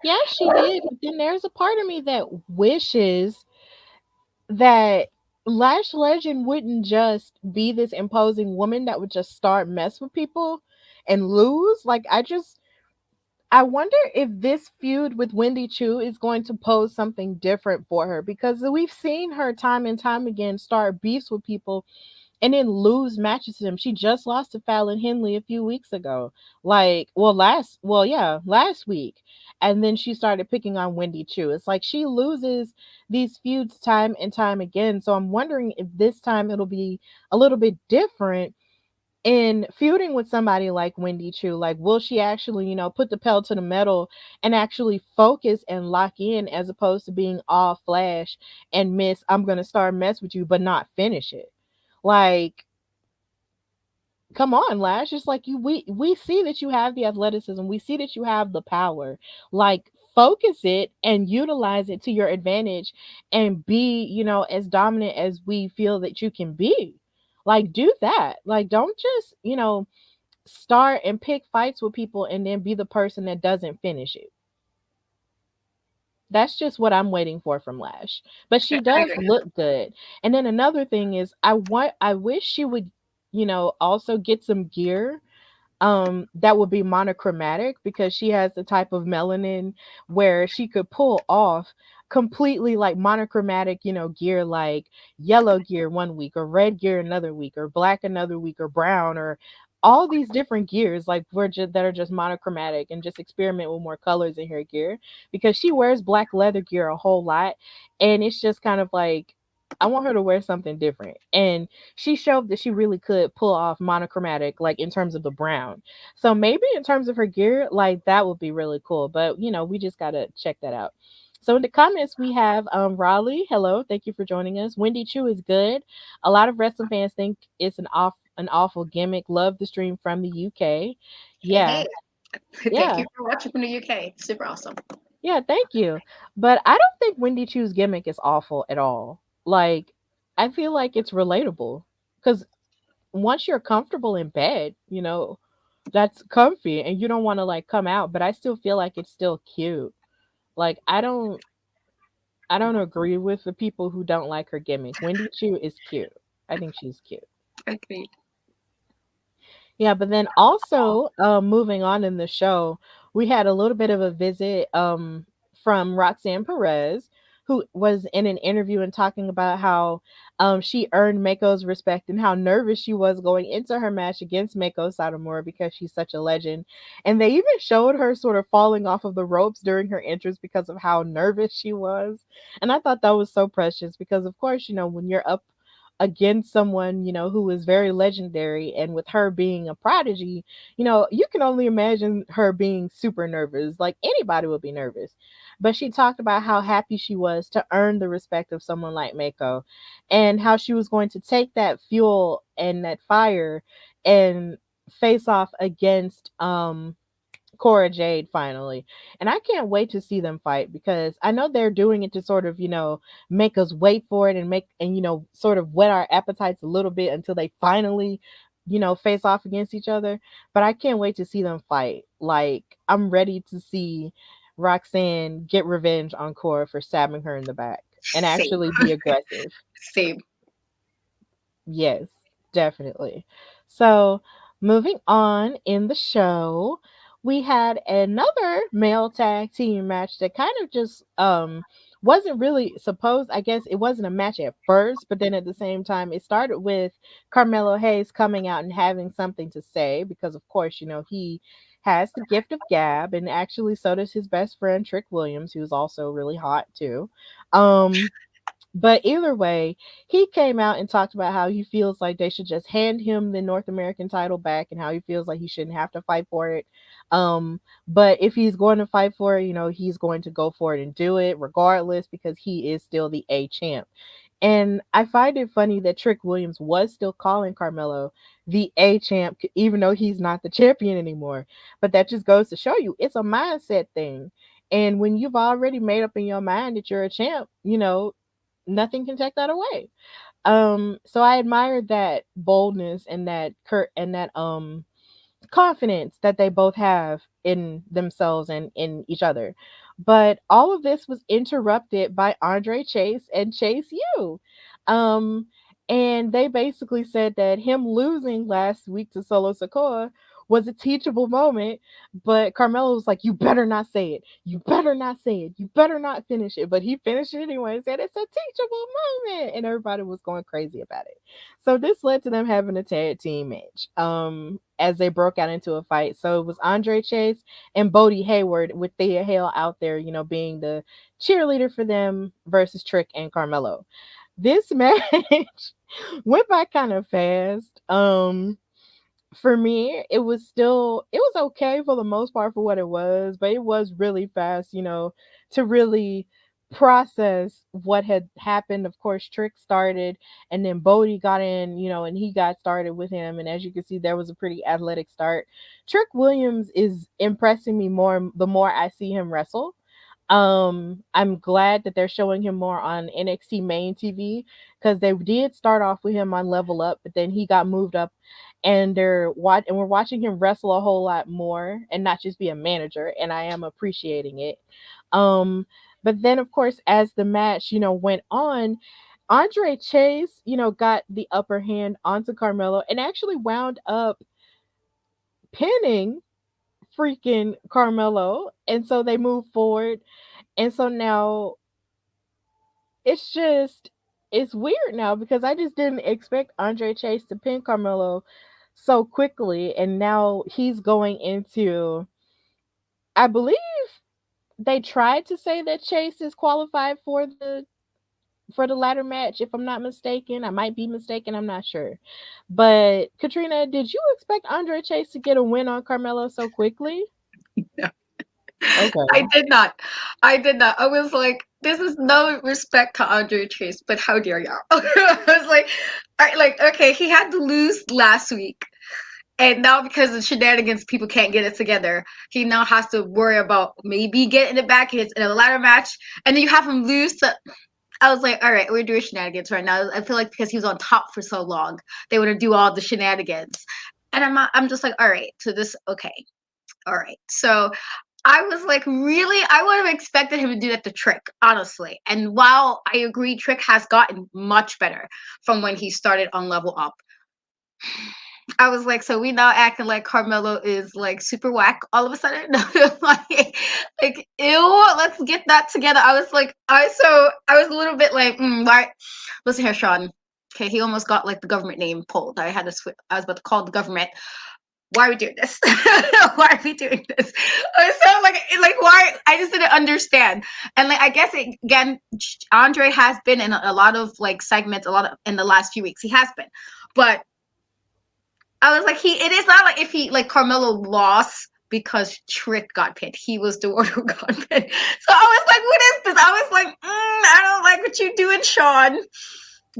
Yeah, she did. But then there's a part of me that wishes that Lash Legend wouldn't just be this imposing woman that would just start mess with people and lose. Like I wonder if this feud with Wendy Choo is going to pose something different for her, because we've seen her time and time again start beefs with people and then lose matches to them. She just lost to Fallon Henley a few weeks ago. Last week. And then she started picking on Wendy Choo. It's like she loses these feuds time and time again. So I'm wondering if this time it'll be a little bit different in feuding with somebody like Wendy Choo. Like, will she actually, put the pedal to the metal and actually focus and lock in, as opposed to being all flash and miss, I'm gonna start mess with you, but not finish it. Like, come on, Lash. It's like we see that you have the athleticism. We see that you have the power. Like, focus it and utilize it to your advantage and be, as dominant as we feel that you can be. Like, do that. Like, don't just, start and pick fights with people and then be the person that doesn't finish it. That's just what I'm waiting for from Lash. But she I does agree. look good. And then another thing is I wish she would, also get some gear that would be monochromatic, because she has the type of melanin where she could pull off completely like monochromatic, gear, like yellow gear one week or red gear another week or black another week or brown, or all these different gears, like that are just monochromatic, and just experiment with more colors in her gear, because she wears black leather gear a whole lot, and it's just kind of like I want her to wear something different. And she showed that she really could pull off monochromatic, like in terms of the brown. So maybe in terms of her gear, like that would be really cool. But we just gotta check that out. So in the comments we have Raleigh. Hello, thank you for joining us. Wendy Choo is good. A lot of wrestling fans think it's an awful gimmick. Love the stream from the UK. Hey, Yeah, hey. Thank yeah. you for watching from the UK. Super awesome. Yeah, thank you. But I don't think Wendy Choo's gimmick is awful at all. Like, I feel like it's relatable. Because once you're comfortable in bed, that's comfy and you don't want to like come out, but I still feel like it's still cute. Like, I don't agree with the people who don't like her gimmick. Wendy Choo is cute. I think she's cute. Agreed. Yeah, but then also, moving on in the show, we had a little bit of a visit from Roxanne Perez, who was in an interview and talking about how she earned Meiko's respect and how nervous she was going into her match against Meiko Satomura, because she's such a legend. And they even showed her sort of falling off of the ropes during her entrance because of how nervous she was. And I thought that was so precious, because of course, when you're up against someone, who is very legendary, and with her being a prodigy, you can only imagine her being super nervous. Like, anybody would be nervous. But she talked about how happy she was to earn the respect of someone like Meiko, and how she was going to take that fuel and that fire and face off against Cora Jade finally. And I can't wait to see them fight, because I know they're doing it to sort of, make us wait for it, and sort of whet our appetites a little bit until they finally, face off against each other. But I can't wait to see them fight. Like, I'm ready to see Roxanne get revenge on Cora for stabbing her in the back and Same. actually be aggressive. Same. Yes, definitely. So, moving on in the show, we had another male tag team match that kind of just wasn't really supposed, I guess it wasn't a match at first, but then at the same time it started with Carmelo Hayes coming out and having something to say, because of course, he has the gift of gab, and actually so does his best friend Trick Williams, who's also really hot too. Um but either way, he came out and talked about how he feels like they should just hand him the North American title back, and how he feels like he shouldn't have to fight for it. But if he's going to fight for it, he's going to go for it and do it regardless, because he is still the A champ. And I find it funny that Trick Williams was still calling Carmelo the A champ, even though he's not the champion anymore. But that just goes to show you it's a mindset thing. And when you've already made up in your mind that you're a champ, nothing can take that away. So I admired that boldness and that confidence that they both have in themselves and in each other. But all of this was interrupted by Andre Chase and Chase U. Um, and they basically said that him losing last week to Solo Sikoa was a teachable moment. But Carmelo was like, "You better not say it. You better not say it. You better not finish it." But he finished it anyway and said it's a teachable moment, and everybody was going crazy about it. So this led to them having a tag team match. As they broke out into a fight. So it was Andre Chase and Bodie Hayward with Thea Hale out there, being the cheerleader for them versus Trick and Carmelo. This match went by kind of fast. For me, it was okay for the most part for what it was, but it was really fast, to really process what had happened. Of course, Trick started, and then Bodie got in, and he got started with him. And as you can see, there was a pretty athletic start. Trick Williams is impressing me more the more I see him wrestle. I'm glad that they're showing him more on NXT main TV because they did start off with him on Level Up, but then he got moved up, and we're watching him wrestle a whole lot more and not just be a manager, and I am appreciating it. But then of course as the match, went on, Andre Chase, got the upper hand onto Carmelo and actually wound up pinning freaking Carmelo. And so they moved forward. And so now it's just it's weird now because I just didn't expect Andre Chase to pin Carmelo so quickly, and now he's going into, I believe they tried to say that Chase is qualified for the ladder match, if I'm not mistaken. I might be mistaken, I'm not sure. But Katrina, did you expect Andre Chase to get a win on Carmelo so quickly? No. Okay. I did not. I did not. I was like, this is no respect to Andre Chase, but how dare y'all? I was like, okay, he had to lose last week. And now because of shenanigans, people can't get it together. He now has to worry about maybe getting it back in a ladder match. And then you have him lose to, I was like, all right, we're doing shenanigans right now. I feel like because he was on top for so long, they want to do all the shenanigans. And I'm just like, all right, so this, okay. All right. So I was like, really? I would have expected him to do that to Trick, honestly. And while I agree, Trick has gotten much better from when he started on Level Up, I was like, so we now acting like Carmelo is like super whack all of a sudden? like, ew, let's get that together. I was like, I was a little bit like, why? Listen here, Sean. Okay, he almost got like the government name pulled. I was about to call the government. Why are we doing this? Why are we doing this? So like why? I just didn't understand. And like I guess again, Andre has been in a lot of like segments, in the last few weeks. He has been, but I was like, it is not like if he like Carmelo lost because Trick got pinned. He was the one who got pinned. So I was like, what is this? I was like, I don't like what you're doing, Sean.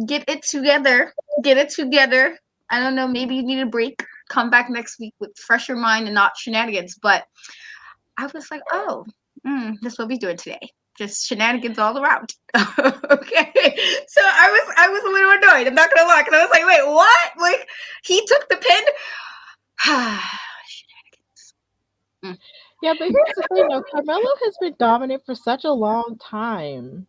Get it together. Get it together. I don't know. Maybe you need a break. Come back next week with fresher mind and not shenanigans. But I was like, oh, that's what we're doing today. Just shenanigans all around. Okay. So I was a little annoyed. I'm not gonna lie, because I was like, wait, what? Like he took the pin? Shenanigans. Yeah, but here's the thing though, Carmelo has been dominant for such a long time.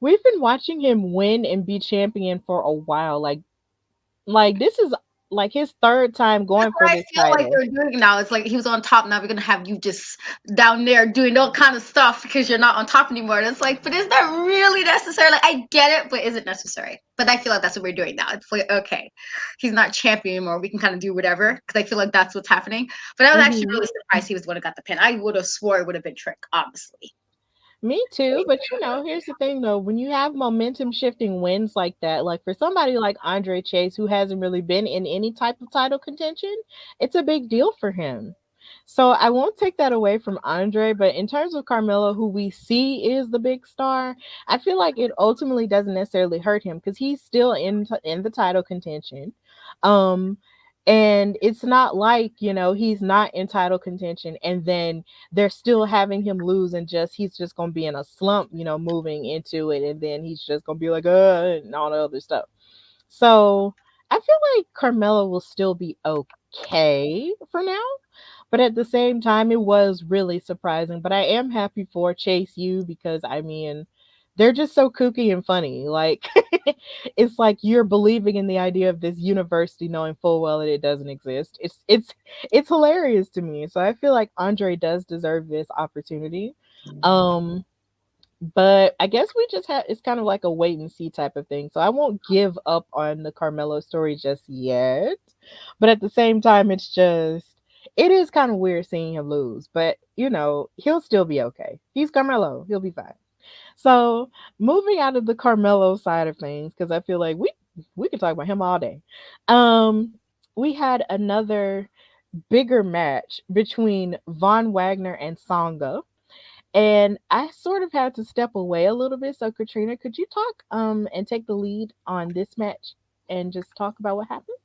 We've been watching him win and be champion for a while. Like this is like his third time That's going for what I this feel like title. they're doing now. It's like he was on top. Now we're gonna have you just down there doing all kind of stuff because you're not on top anymore. And it's like, but is that really necessary? Like I get it, but is it necessary? But I feel like that's what we're doing now. It's like, okay, he's not champion anymore. We can kind of do whatever because I feel like that's what's happening. But I was actually Mhm. really surprised he was the one who got the pin. I would have swore it would have been Trick, honestly. Me too, but here's the thing though, when you have momentum shifting wins like that, like for somebody like Andre Chase who hasn't really been in any type of title contention, it's a big deal for him. So I won't take that away from Andre, but in terms of Carmelo, who we see is the big star, I feel like it ultimately doesn't necessarily hurt him because he's still in the title contention. Um, and it's not like, he's not in title contention and then they're still having him lose and he's just going to be in a slump, moving into it. And then he's just going to be like, and all the other stuff. So I feel like Carmelo will still be okay for now. But at the same time, it was really surprising. But I am happy for Chase U because, I mean, they're just so kooky and funny. Like it's like you're believing in the idea of this university knowing full well that it doesn't exist. It's hilarious to me. So I feel like Andre does deserve this opportunity. Um but I guess we just have it's kind of like a wait and see type of thing. So I won't give up on the Carmelo story just yet. But at the same time, it is kind of weird seeing him lose. But he'll still be okay. He's Carmelo. He'll be fine. So moving out of the Carmelo side of things, because I feel like we could talk about him all day. Um, we had another bigger match between Von Wagner and Songa. And I sort of had to step away a little bit. So Katrina, could you talk and take the lead on this match and just talk about what happened?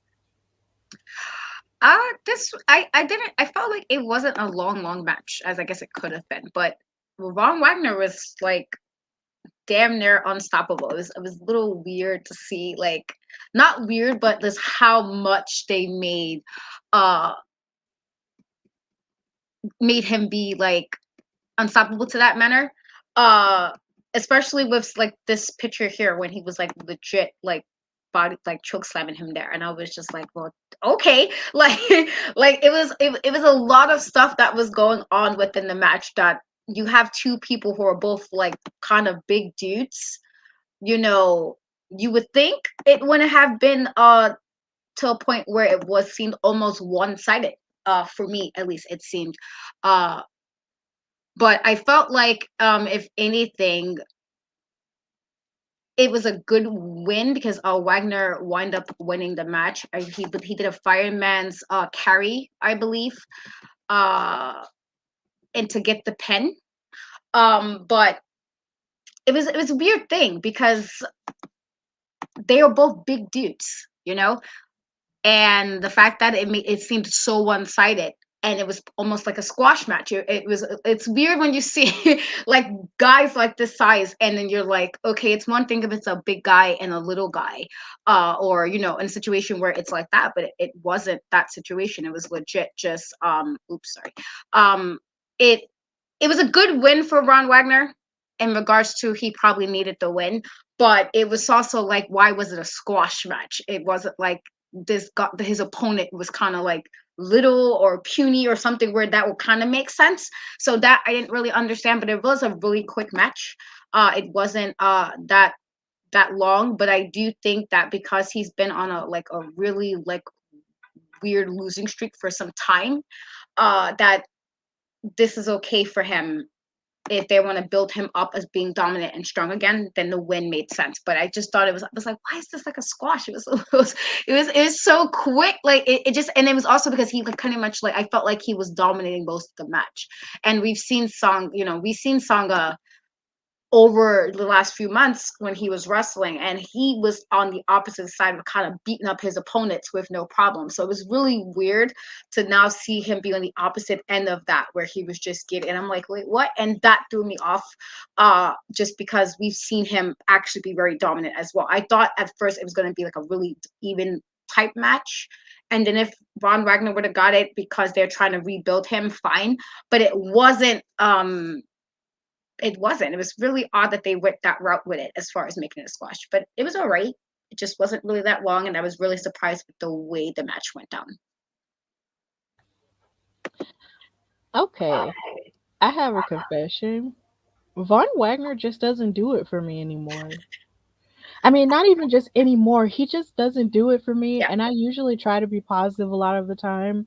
This I didn't I felt like it wasn't a long match as I guess it could have been, but Von Wagner was like damn near unstoppable. It was a little weird to see, like, not weird, but just how much they uh made him be like unstoppable to that manner. Uh Especially with like this picture here when he was like legit like body like choke slamming him there, and I was just like, well, okay. Like it was a lot of stuff that was going on within the match, that you have two people who are both like kind of big dudes. You would think it wouldn't have been to a point where it was seemed almost one-sided. For me at least it seemed. uh but I felt like, if anything, it was a good win because Wagner wound up winning the match. He did a fireman's carry, I believe, uh, and to get the pin. But it was a weird thing because they are both big dudes, and the fact that it seemed so one-sided, and it was almost like a squash match. It's weird when you see like guys like this size, and then you're like, okay, it's one thing if it's a big guy and a little guy, or in a situation where it's like that, but it wasn't that situation. It was legit just oops, sorry. Um it it was a good win for Ron Wagner in regards to he probably needed the win, but it was also like, why was it a squash match? It wasn't like his opponent was kind of like little or puny or something where that would kind of make sense. So that I didn't really understand, but it was a really quick match. It wasn't that long, but I do think that because he's been on a really like weird losing streak for some time, that this is okay for him. If they want to build him up as being dominant and strong again, then the win made sense. But I just thought I was like, why is this like a squash? It was so quick. Like it just, and it was also because he like kind of much like, I felt like he was dominating most of the match. And we've seen Songa over the last few months when he was wrestling, and he was on the opposite side of kind of beating up his opponents with no problem. So it was really weird to now see him be on the opposite end of that, where he was just getting, and I'm like, wait, what? And that threw me off, just because we've seen him actually be very dominant as well. I thought at first it was going to be like a really even type match, and then if Von Wagner would have got it because they're trying to rebuild him, fine. But it wasn't. It wasn't. It was really odd that they went that route with it as far as making it a squash, but it was all right. It just wasn't really that long, and I was really surprised with the way the match went down. Okay, I have a confession. Von Wagner just doesn't do it for me anymore. I mean, not even just anymore. He just doesn't do it for me. Yeah. And I usually try to be positive a lot of the time,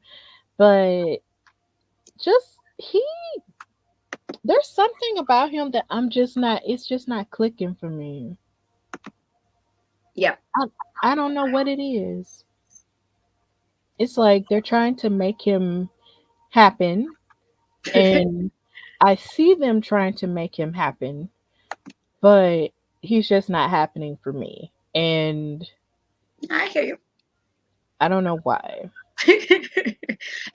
but just there's something about him that it's just not clicking for me. Yeah. I don't know what it is. It's like they're trying to make him happen, and I see them trying to make him happen, but he's just not happening for me. And I hear you. I don't know why.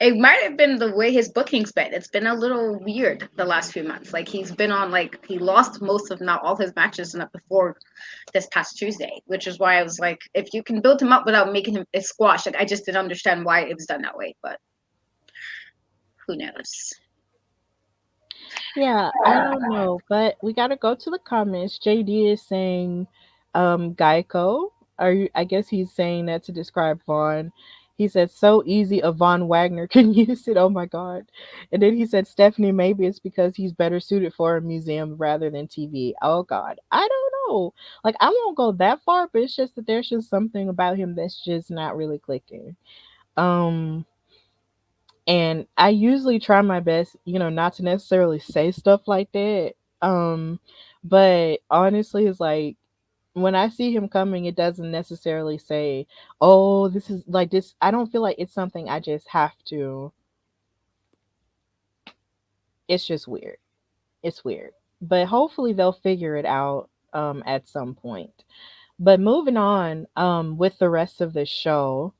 It might have been the way his booking's been. It's been a little weird the last few months. Like he's been on like he lost most of not all his matches and before this past Tuesday, which is why I was like, if you can build him up without making him a squash, like I just didn't understand why it was done that way, but who knows? Yeah, I don't know, but we gotta go to the comments. JD is saying Geico. I guess he's saying that to describe Vaughn. He said so easy a Von Wagner can use it. Oh my god. And then he said Stephanie, maybe it's because he's better suited for a museum rather than TV. Oh god. I don't know. Like I won't go that far, but it's just that there's just something about him that's just not really clicking. Um and I usually try my best, not to necessarily say stuff like that. Um, but honestly, it's like when I see him coming, it doesn't necessarily say, "Oh, this is like this." I don't feel like it's something I just have to. It's just weird. It's weird, but hopefully they'll figure it out at some point. But moving on with the rest of the show,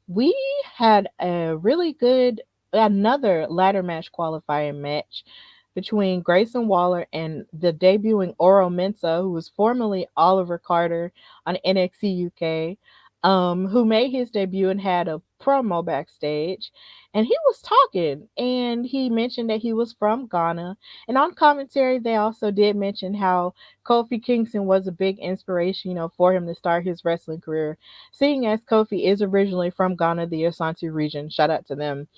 we had a really good another ladder match qualifying match between Grayson Waller and the debuting Oro Mensah, who was formerly Oliver Carter on NXT UK, who made his debut and had a promo backstage. And he was talking and he mentioned that he was from Ghana. And on commentary, they also did mention how Kofi Kingston was a big inspiration, for him to start his wrestling career, seeing as Kofi is originally from Ghana, the Asante region. Shout out to them.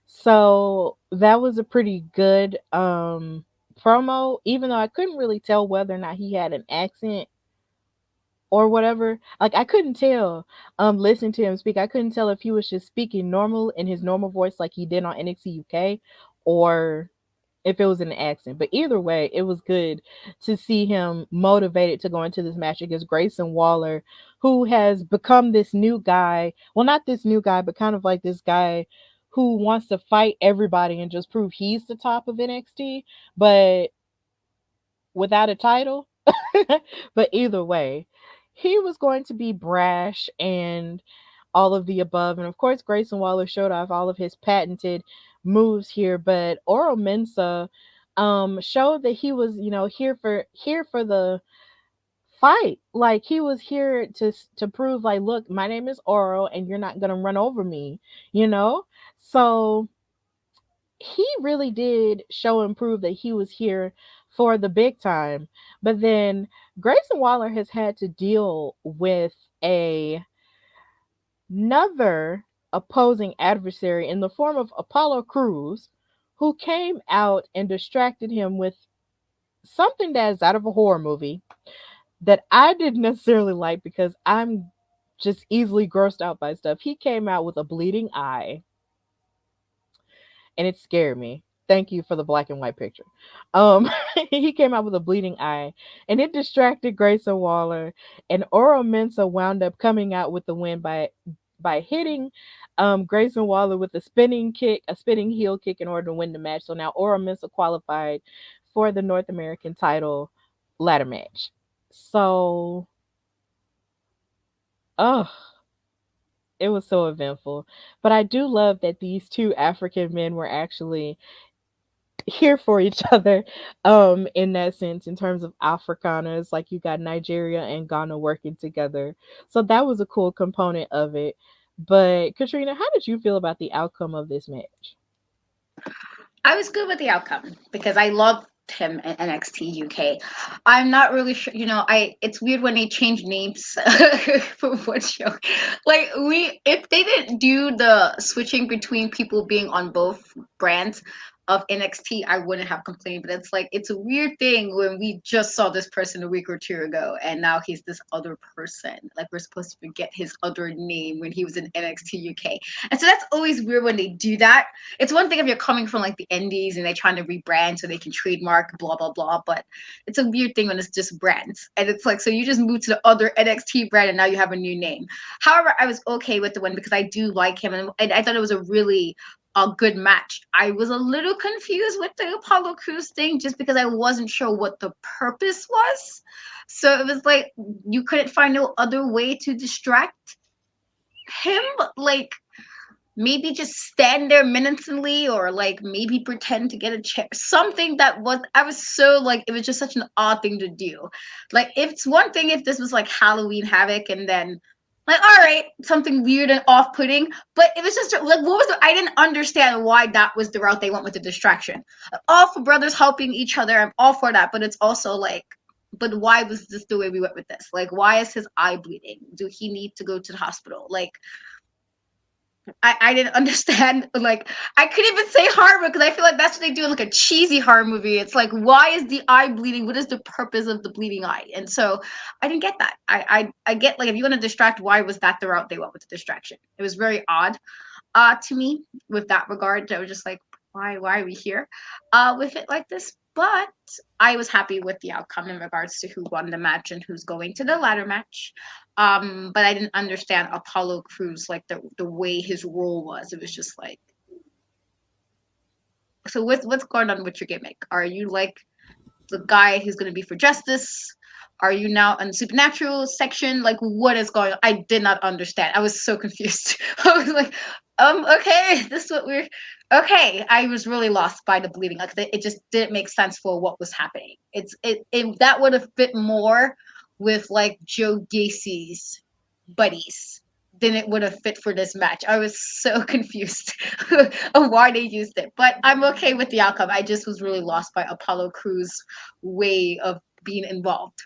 So that was a pretty good promo, even though I couldn't really tell whether or not he had an accent or whatever. Like I couldn't tell listening to him speak. I couldn't tell if he was just speaking normal in his normal voice like he did on NXT UK or if it was an accent. But either way, it was good to see him motivated to go into this match against Grayson Waller, who has become this new guy. Well, not this new guy, but kind of like this guy who wants to fight everybody and just prove he's the top of NXT, but without a title. But either way, he was going to be brash and all of the above. And of course, Grayson Waller showed off all of his patented moves here, but Oro Mensah showed that he was, here for the fight. Like he was here to prove like, look, my name is Oro and you're not going to run over me, you know? So he really did show and prove that he was here for the big time. But then Grayson Waller has had to deal with another opposing adversary in the form of Apollo Crews, who came out and distracted him with something that is out of a horror movie that I didn't necessarily like because I'm just easily grossed out by stuff. He came out with a bleeding eye and it scared me. Thank you for the black and white picture. He came out with a bleeding eye, and it distracted Grayson Waller, and Oro Mensah wound up coming out with the win by hitting Grayson Waller with a spinning heel kick in order to win the match. So now Oro Mensah qualified for the North American title ladder match. So, oh, it was so eventful. But I do love that these two African men were actually here for each other in that sense, in terms of Afrikaners. Like you got Nigeria and Ghana working together. So that was a cool component of it. But Katrina, how did you feel about the outcome of this match? I was good with the outcome because I love him in NXT UK. I'm not really sure, it's weird when they change names for one show. Like if they didn't do the switching between people being on both brands of NXT, I wouldn't have complained. But it's like it's a weird thing when we just saw this person a week or two ago and now he's this other person. Like we're supposed to forget his other name when he was in NXT UK. And so that's always weird when they do that. It's one thing if you're coming from like the indies and they're trying to rebrand so they can trademark blah blah blah, but it's a weird thing when it's just brands and it's like, so you just moved to the other NXT brand and now you have a new name. However, I was okay with the win because I do like him and I thought it was a good match. I was a little confused with the Apollo Crews thing just because I wasn't sure what the purpose was. So it was like you couldn't find no other way to distract him, like maybe just stand there menacingly or like maybe pretend to get a chair, something that was, I was so like, it was just such an odd thing to do. Like it's one thing if this was like Halloween Havoc and then Like, all right, something weird and off-putting, but it was just like, what was I didn't understand why that was the route they went with the distraction. I'm all for brothers helping each other, I'm all for that, but it's also like, but why was this the way we went with this? Like, why is his eye bleeding? Do he need to go to the hospital? Like, I didn't understand. Like, I couldn't even say horror because I feel like that's what they do in like a cheesy horror movie. It's like, why is the eye bleeding? What is the purpose of the bleeding eye? And so I didn't get that. I get like if you're gonna distract, why was that the route they went with the distraction? It was very odd to me with that regard. I was just like, why are we here with it like this? But I was happy with the outcome in regards to who won the match and who's going to the ladder match. But I didn't understand Apollo Crews like the way his role was. It was just like, so what's going on with your gimmick? Are you like the guy who's going to be for justice? Are you now in the supernatural section? Like, what is going on? I did not understand. I was so confused. I was like, okay, this is what we're okay. I was really lost by the bleeding. Like, it just didn't make sense for what was happening. It that would have fit more with like Joe Gacy's buddies than it would have fit for this match. I was so confused of why they used it, but I'm okay with the outcome. I just was really lost by Apollo Crews' way of being involved.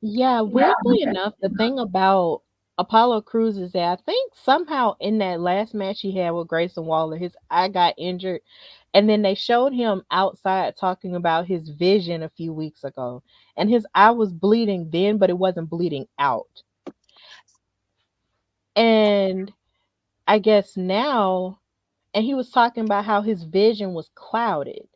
Yeah, weirdly enough, the thing about Apollo Crews is that I think somehow in that last match he had with Grayson Waller, his eye got injured. And then they showed him outside talking about his vision a few weeks ago. And his eye was bleeding then, but it wasn't bleeding out. And I guess now, and he was talking about how his vision was clouded.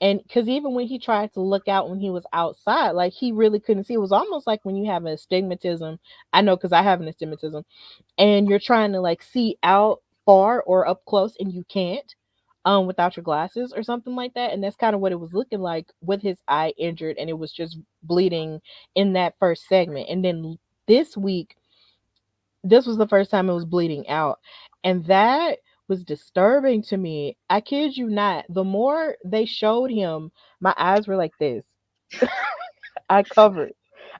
And because even when he tried to look out when he was outside, like he really couldn't see. It was almost like when you have an astigmatism. I know because I have an astigmatism, and you're trying to like see out far or up close, and you can't, without your glasses or something like that. And that's kind of what it was looking like with his eye injured, and it was just bleeding in that first segment. And then this week, this was the first time it was bleeding out, and that was disturbing to me. I kid you not. The more they showed him, my eyes were like this. I covered.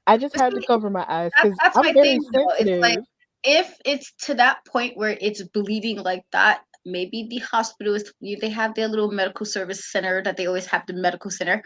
I just had to See, cover my eyes because that's I'm my very thing though. It's like sensitive. if it's to that point where it's bleeding like that, maybe the hospital is they have their little medical service center that they always have the medical center.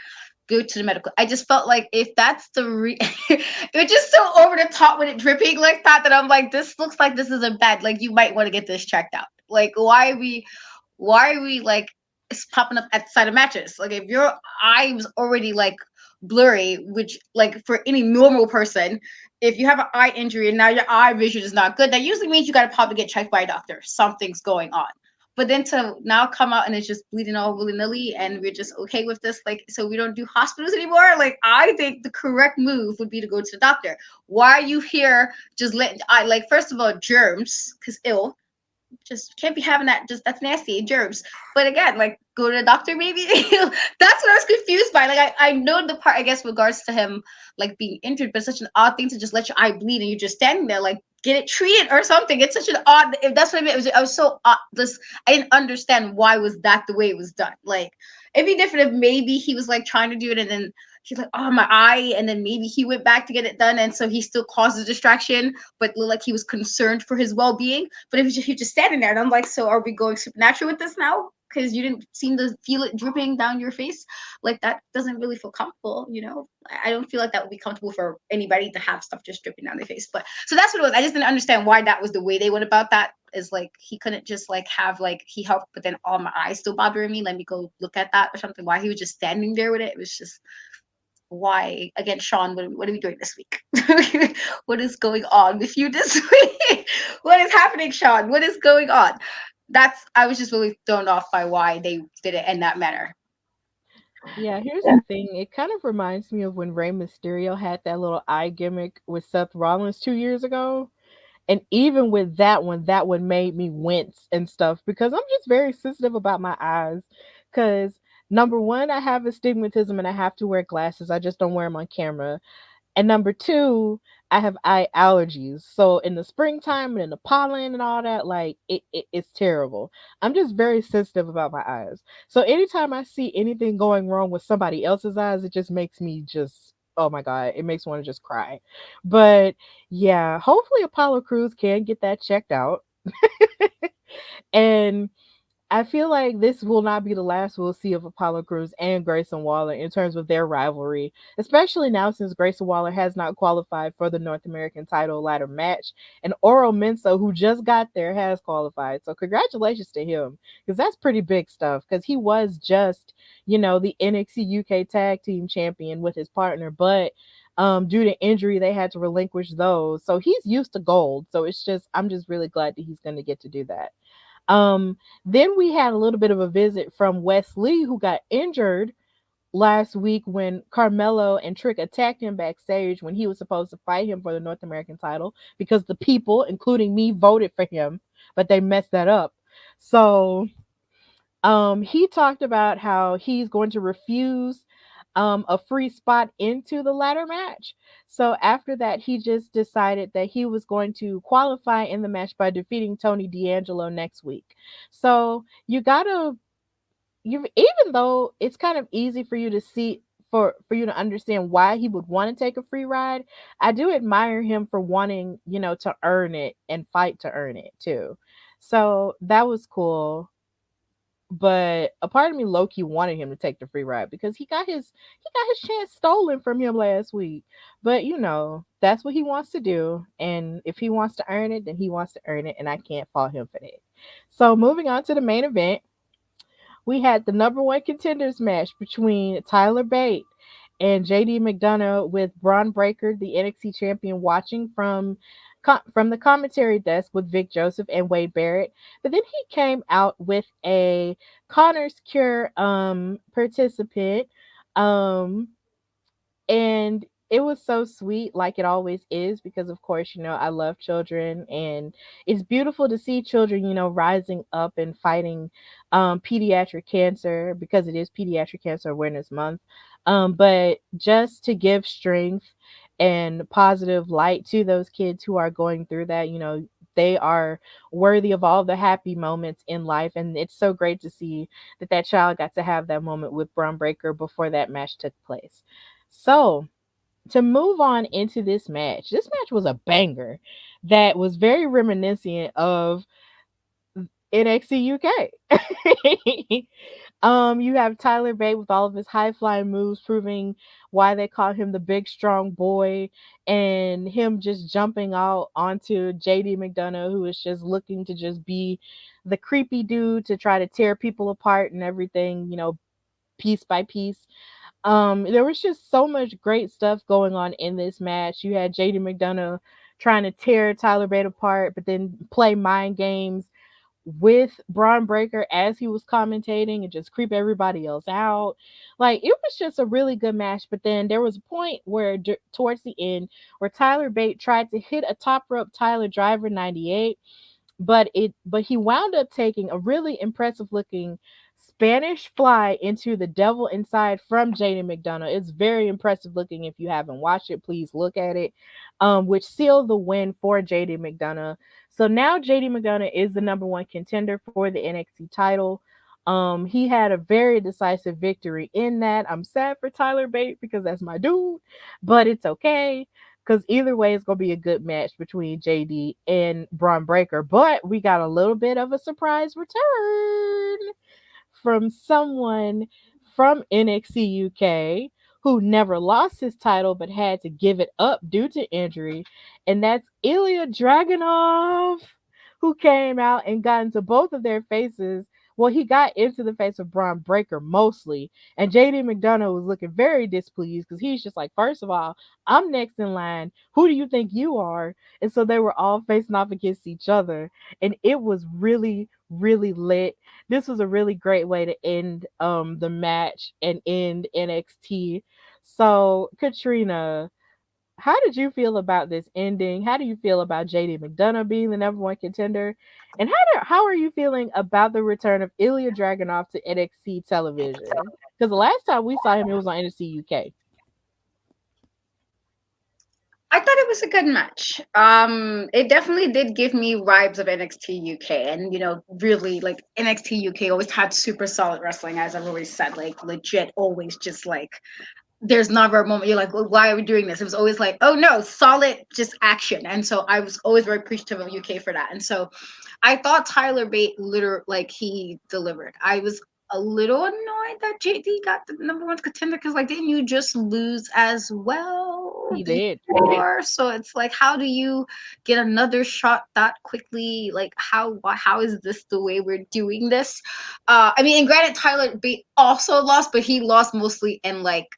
Go to the medical. I just felt like if that's it was just so over the top with it dripping like that I'm like, this looks like this isn't bad. Like you might want to get this checked out. Like why are we like it's popping up at the side of matches? Like if your eye was already like blurry, which like for any normal person, if you have an eye injury and now your eye vision is not good, that usually means you got to probably get checked by a doctor. Something's going on. But then to now come out and it's just bleeding all willy nilly, and we're just okay with this, like, so we don't do hospitals anymore. Like, I think the correct move would be to go to the doctor. Why are you here? Just let I like first of all germs, because ill just can't be having that. Just that's nasty germs. But again, like go to the doctor maybe. That's what I was confused by. Like I know the part I guess regards to him like being injured, but it's such an odd thing to just let your eye bleed and you're just standing there like get it treated or something. It's such an odd. If that's what I mean, I was so odd. This I didn't understand why was that the way it was done. Like it'd be different if maybe he was like trying to do it and then he's like, oh my eye, and then maybe he went back to get it done, and so he still caused a distraction, but looked like he was concerned for his well-being. But if he's just standing there, and I'm like, so are we going supernatural with this now? Because you didn't seem to feel it dripping down your face. Like that doesn't really feel comfortable, you know. I don't feel like that would be comfortable for anybody to have stuff just dripping down their face. But so that's what it was. I just didn't understand why that was the way they went about that. Is like he couldn't just like have like he helped, but then all my eyes still bothering me. Let me go look at that or something. Why he was just standing there with it? It was just why again, Sean, what are we doing this week? What is going on with you this week? What is happening, Sean? What is going on? That's I was just really thrown off by why they did it in that manner. Yeah, here's the thing. It kind of reminds me of when Rey Mysterio had that little eye gimmick with Seth Rollins 2 years ago. And even with that one made me wince and stuff because I'm just very sensitive about my eyes. Because number one, I have astigmatism and I have to wear glasses. I just don't wear them on camera. And number two, I have eye allergies. So in the springtime and in the pollen and all that, like it's terrible. I'm just very sensitive about my eyes. So anytime I see anything going wrong with somebody else's eyes, it just makes me just oh my god, it makes me want to just cry. But yeah, hopefully Apollo Crews can get that checked out. And I feel like this will not be the last we'll see of Apollo Crews and Grayson Waller in terms of their rivalry, especially now since Grayson Waller has not qualified for the North American title ladder match. And Oro Mensah, who just got there, has qualified. So congratulations to him, because that's pretty big stuff, because he was just, the NXT UK tag team champion with his partner, but due to injury, they had to relinquish those. So he's used to gold. So I'm just really glad that he's going to get to do that. Then we had a little bit of a visit from Wes Lee, who got injured last week when Carmelo and Trick attacked him backstage when he was supposed to fight him for the North American title, because the people, including me, voted for him, but they messed that up. So he talked about how he's going to refuse a free spot into the ladder match. So after that, he just decided that he was going to qualify in the match by defeating Tony D'Angelo next week. So even though it's kind of easy for you to see, for you to understand why he would want to take a free ride, I do admire him for wanting, to earn it and fight to earn it too. So that was cool. But a part of me low-key wanted him to take the free ride, because he got his chance stolen from him last week. But that's what he wants to do, and if he wants to earn it, then he wants to earn it, and I can't fault him for that. So moving on to the main event, we had the number one contenders match between Tyler Bate and JD McDonough, with Braun Breaker, the NXT champion, watching from the commentary desk with Vic Joseph and Wade Barrett. But then he came out with a Connor's Cure participant, and it was so sweet, like it always is, because of course, I love children, and it's beautiful to see children, rising up and fighting pediatric cancer, because it is Pediatric Cancer Awareness Month. But just to give strength and positive light to those kids who are going through that, they are worthy of all the happy moments in life. And it's so great to see that child got to have that moment with Braun Breaker before that match took place. So to move on into this match was a banger that was very reminiscent of NXT UK. You have Tyler Bate with all of his high flying moves, proving why they call him the big strong boy, and him just jumping out onto JD McDonough, who is just looking to just be the creepy dude to try to tear people apart and everything, piece by piece. There was just so much great stuff going on in this match. You had JD McDonough trying to tear Tyler Bate apart, but then play mind games with Braun Breaker as he was commentating and just creep everybody else out. Like, it was just a really good match. But then there was a point where towards the end where Tyler Bate tried to hit a top rope Tyler Driver 98, but he wound up taking a really impressive looking Spanish fly into the Devil Inside from JD McDonough. It's very impressive looking. If you haven't watched it, please look at it. Which sealed the win for JD McDonough. So now JD McDonough is the number one contender for the NXT title. He had a very decisive victory in that. I'm sad for Tyler Bate because that's my dude, but it's okay, because either way, it's going to be a good match between JD and Braun Breaker. But we got a little bit of a surprise return from someone from NXT UK who never lost his title but had to give it up due to injury. And that's Ilya Dragunov, who came out and got into both of their faces. Well, he got into the face of Braun Breaker mostly. And JD McDonough was looking very displeased, because he's just like, first of all, I'm next in line. Who do you think you are? And so they were all facing off against each other. And it was really, really lit. This was a really great way to end the match and end NXT. So, Katrina, how did you feel about this ending? How do you feel about JD McDonough being the number one contender? And how are you feeling about the return of Ilya Dragunov to NXT television? Because the last time we saw him, it was on NXT UK. I thought it was a good match. It definitely did give me vibes of NXT UK, and really, like, NXT UK always had super solid wrestling, as I've always said, like legit, always just like there's never a moment you're like, well, why are we doing this? It was always like, oh no, solid, just action. And so I was always very appreciative of UK for that. And so I thought Tyler Bate literally like he delivered. I was a little annoyed that JD got the number one contender because like didn't you just lose as well He did. before? So it's like how do you get another shot that quickly? Like how is this the way we're doing this? I mean, and granted, Tyler Bate also lost, but he lost mostly in like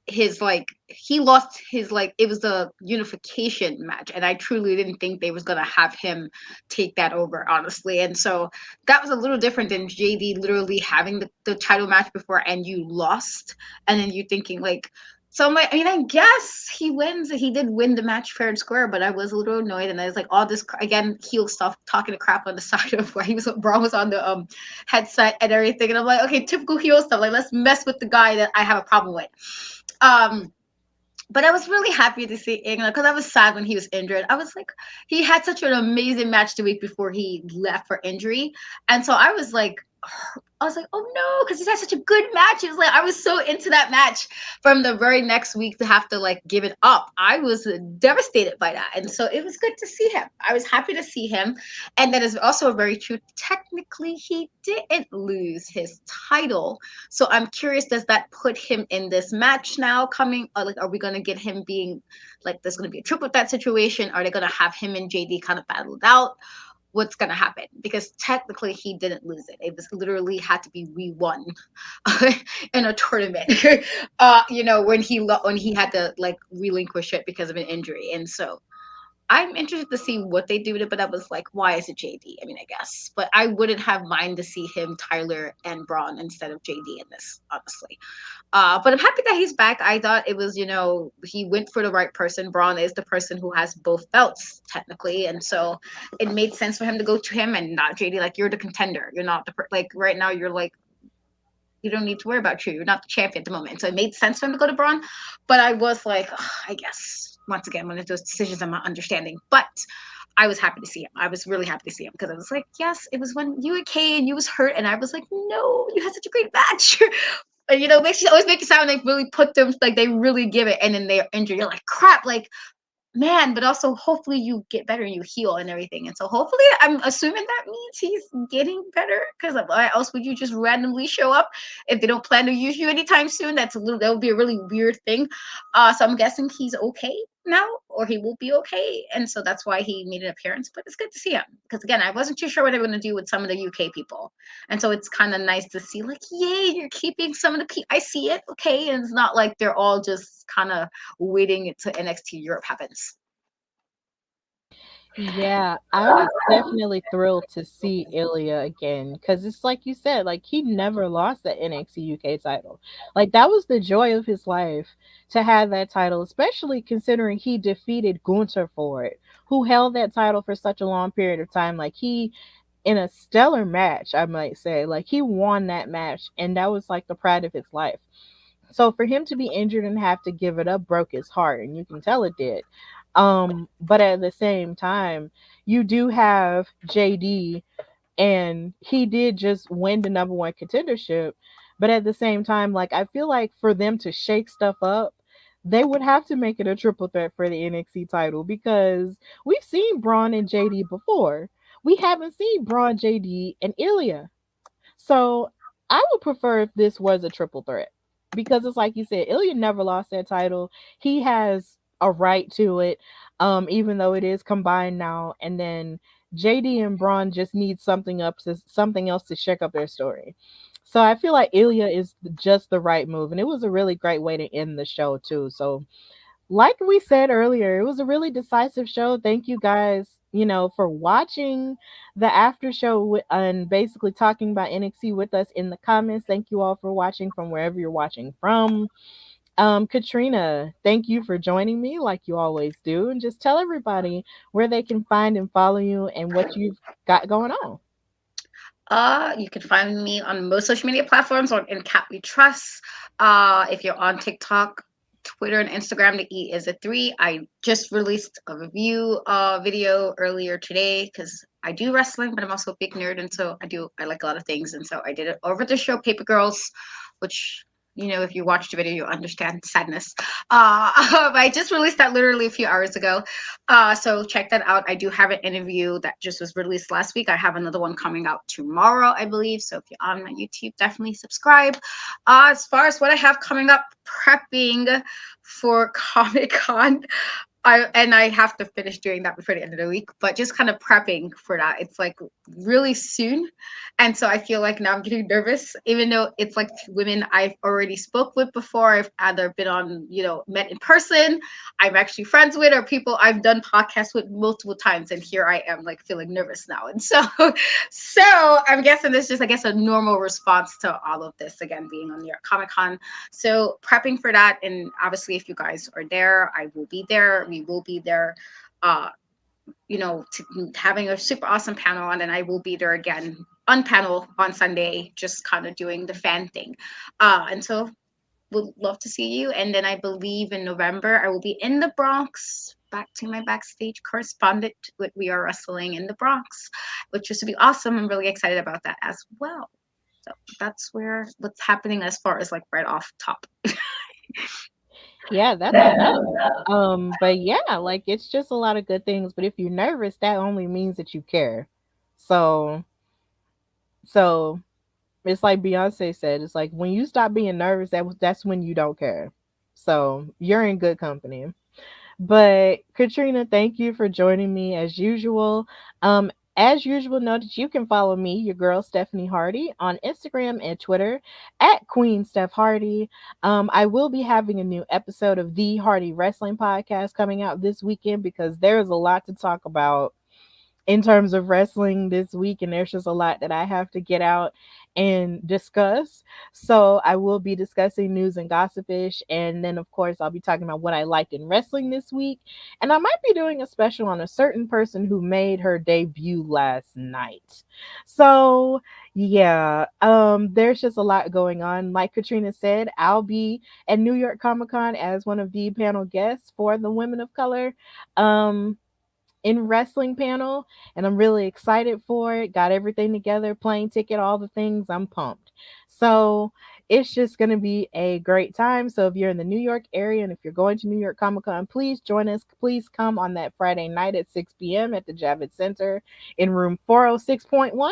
his like he lost his like it was a unification match and I truly didn't think they was gonna have him take that over honestly, and so that was a little different than JD literally having the title match before and you lost and then you thinking like so I'm like, I mean, I guess he wins. He did win the match fair and square, but I was a little annoyed, and I was like, all this again heel stuff, talking to crap on the side of where he was. Braun was on the headset and everything, and I'm like, okay, typical heel stuff. Like, let's mess with the guy that I have a problem with. Um, but I was really happy to see England because I was sad when he was injured. I was like, he had such an amazing match the week before he left for injury, and so I was like, oh no, because he's had such a good match. It was like I was so into that match from the very next week to have to like give it up. I was devastated by that, and so it was good to see him. I was happy to see him, and that is also very true. Technically, he didn't lose his title, so I'm curious. Does that put him in this match now coming? Or like, are we going to get him being like there's going to be a triple threat situation? Are they going to have him and JD kind of battled out? What's going to happen because technically he didn't lose it. It was literally had to be re-won in a tournament, when he had to like relinquish it because of an injury. And so I'm interested to see what they do with it, but I was like, why is it JD? I mean, I guess, but I wouldn't have mind to see him, Tyler and Braun instead of JD in this, honestly. But I'm happy that he's back. I thought it was, he went for the right person. Braun is the person who has both belts technically, and so it made sense for him to go to him and not JD. Like you're the contender. You're not like right now. You're like you don't need to worry about you. You're not the champion at the moment. So it made sense for him to go to Braun. But I was like, I guess once again, one of those decisions I'm not understanding. But I was happy to see him. I was really happy to see him because I was like, yes, it was when you and Kay and you was hurt, and I was like, no, you had such a great match. And, always make it sound like really put them like they really give it, and then they're injured. You're like, crap, like man, but also hopefully you get better and you heal and everything. And so hopefully I'm assuming that means he's getting better because why else would you just randomly show up if they don't plan to use you anytime soon? That would be a really weird thing. So I'm guessing he's okay now or he will be okay. And so that's why he made an appearance, but it's good to see him because again, I wasn't too sure what they were going to do with some of the UK people. And so it's kind of nice to see like, yay, you're keeping some of the people. I see it. Okay. And it's not like they're all just kind of waiting until NXT Europe happens. Yeah, I was definitely thrilled to see Ilya again because it's like you said, like he never lost that NXT UK title. Like that was the joy of his life to have that title, especially considering he defeated Gunther for it, who held that title for such a long period of time. Like he, in a stellar match, I might say, like he won that match, and that was like the pride of his life. So for him to be injured and have to give it up broke his heart, and you can tell it did. But at the same time, you do have JD, and he did just win the number one contendership. But at the same time, like I feel like for them to shake stuff up, they would have to make it a triple threat for the NXT title because we've seen Braun and JD before. We haven't seen Braun, JD, and Ilya. So I would prefer if this was a triple threat because it's like you said, Ilya never lost that title. He has a right to it, even though it is combined now. And then JD and Braun just need something else to shake up their story. So I feel like Ilya is just the right move, and it was a really great way to end the show too. So like we said earlier, it was a really decisive show. Thank you guys, for watching the after show and basically talking about NXT with us in the comments. Thank you all for watching from wherever you're watching from. Katrina, thank you for joining me like you always do. And just tell everybody where they can find and follow you and what you've got going on. You can find me on most social media platforms on In Cat We Trust. If you're on TikTok, Twitter, and Instagram, the E is a 3. I just released a review video earlier today because I do wrestling, but I'm also a big nerd, and so I like a lot of things, and so I did it over the show Paper Girls, which if you watch the video, you understand sadness. I just released that literally a few hours ago. So check that out. I do have an interview that just was released last week. I have another one coming out tomorrow, I believe. So if you're on my YouTube, definitely subscribe. As far as what I have coming up, prepping for Comic-Con. I have to finish doing that before the end of the week, but just kind of prepping for that. It's like really soon. And so I feel like now I'm getting nervous, even though it's like women I've already spoke with before. I've either been on, met in person, I'm actually friends with, or people I've done podcasts with multiple times. And here I am like feeling nervous now. And so I'm guessing this is just, I guess, a normal response to all of this, again, being on New York Comic-Con. So prepping for that. And obviously, if you guys are there, I will be there. We will be there, having a super awesome panel. And then I will be there again on panel on Sunday, just kind of doing the fan thing. And so would love to see you. And then I believe in November, I will be in the Bronx, back to my backstage correspondent with We Are Wrestling in the Bronx, which is to be awesome. I'm really excited about that as well. So that's what's happening as far as like right off top. Yeah, that's enough. But yeah, like it's just a lot of good things. But if you're nervous, that only means that you care. So it's like Beyonce said, it's like when you stop being nervous, that's when you don't care. So you're in good company. But Katrina, thank you for joining me as usual. As usual, know that you can follow me, your girl Stephanie Hardy, on Instagram and Twitter at Queen Steph Hardy. I will be having a new episode of the Hardy Wrestling Podcast coming out this weekend because there's a lot to talk about in terms of wrestling this week, and there's just a lot that I have to get out and discuss. So I will be discussing news and gossipish, and then of course I'll be talking about what I liked in wrestling this week, and I might be doing a special on a certain person who made her debut last night. So yeah, there's just a lot going on. Like Katrina said, I'll be at New York Comic-Con as one of the panel guests for the Women of Color in wrestling panel, and I'm really excited for it. Got everything together, plane ticket, all the things. I'm pumped. So it's just going to be a great time. So if you're in the New York area and if you're going to New York Comic-Con, please join us. Please come on that Friday night at 6 p.m. at the Javits Center in room 406.1.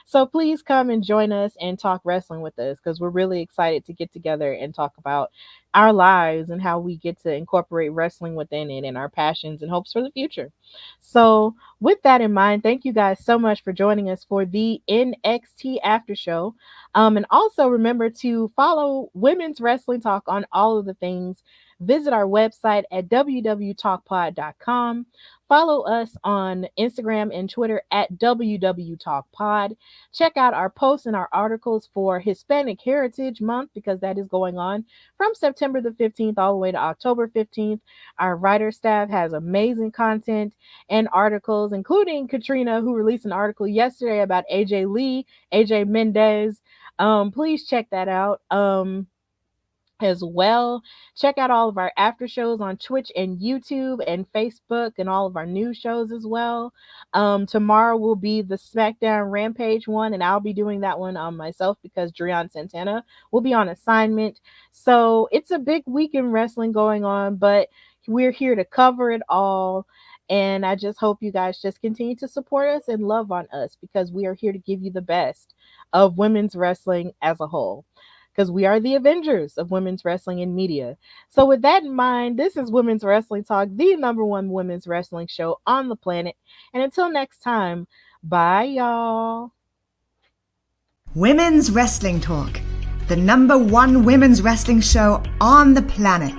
So please come and join us and talk wrestling with us because we're really excited to get together and talk about our lives and how we get to incorporate wrestling within it and our passions and hopes for the future. So with that in mind, thank you guys so much for joining us for the NXT Aftershow. And also remember to follow Women's Wrestling Talk on all of the things. Visit our website at www.talkpod.com. Follow us on Instagram and Twitter at WWTalkPod. Check out our posts and our articles for Hispanic Heritage Month because that is going on from September the 15th all the way to October 15th. Our writer staff has amazing content and articles, including Katrina, who released an article yesterday about AJ Mendez. Please check that out. As well, check out all of our after shows on Twitch and YouTube and Facebook and all of our news shows as well. Tomorrow will be the SmackDown Rampage one, and I'll be doing that one myself because Drian Santana will be on assignment. So it's a big week in wrestling going on, but we're here to cover it all. And I just hope you guys just continue to support us and love on us because we are here to give you the best of women's wrestling as a whole. Because we are the Avengers of women's wrestling and media. So with that in mind, this is Women's Wrestling Talk, the #1 women's wrestling show on the planet. And until next time, bye, y'all. Women's Wrestling Talk, the #1 women's wrestling show on the planet.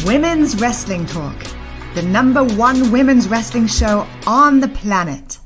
Women's Wrestling Talk, the number one women's wrestling show on the planet.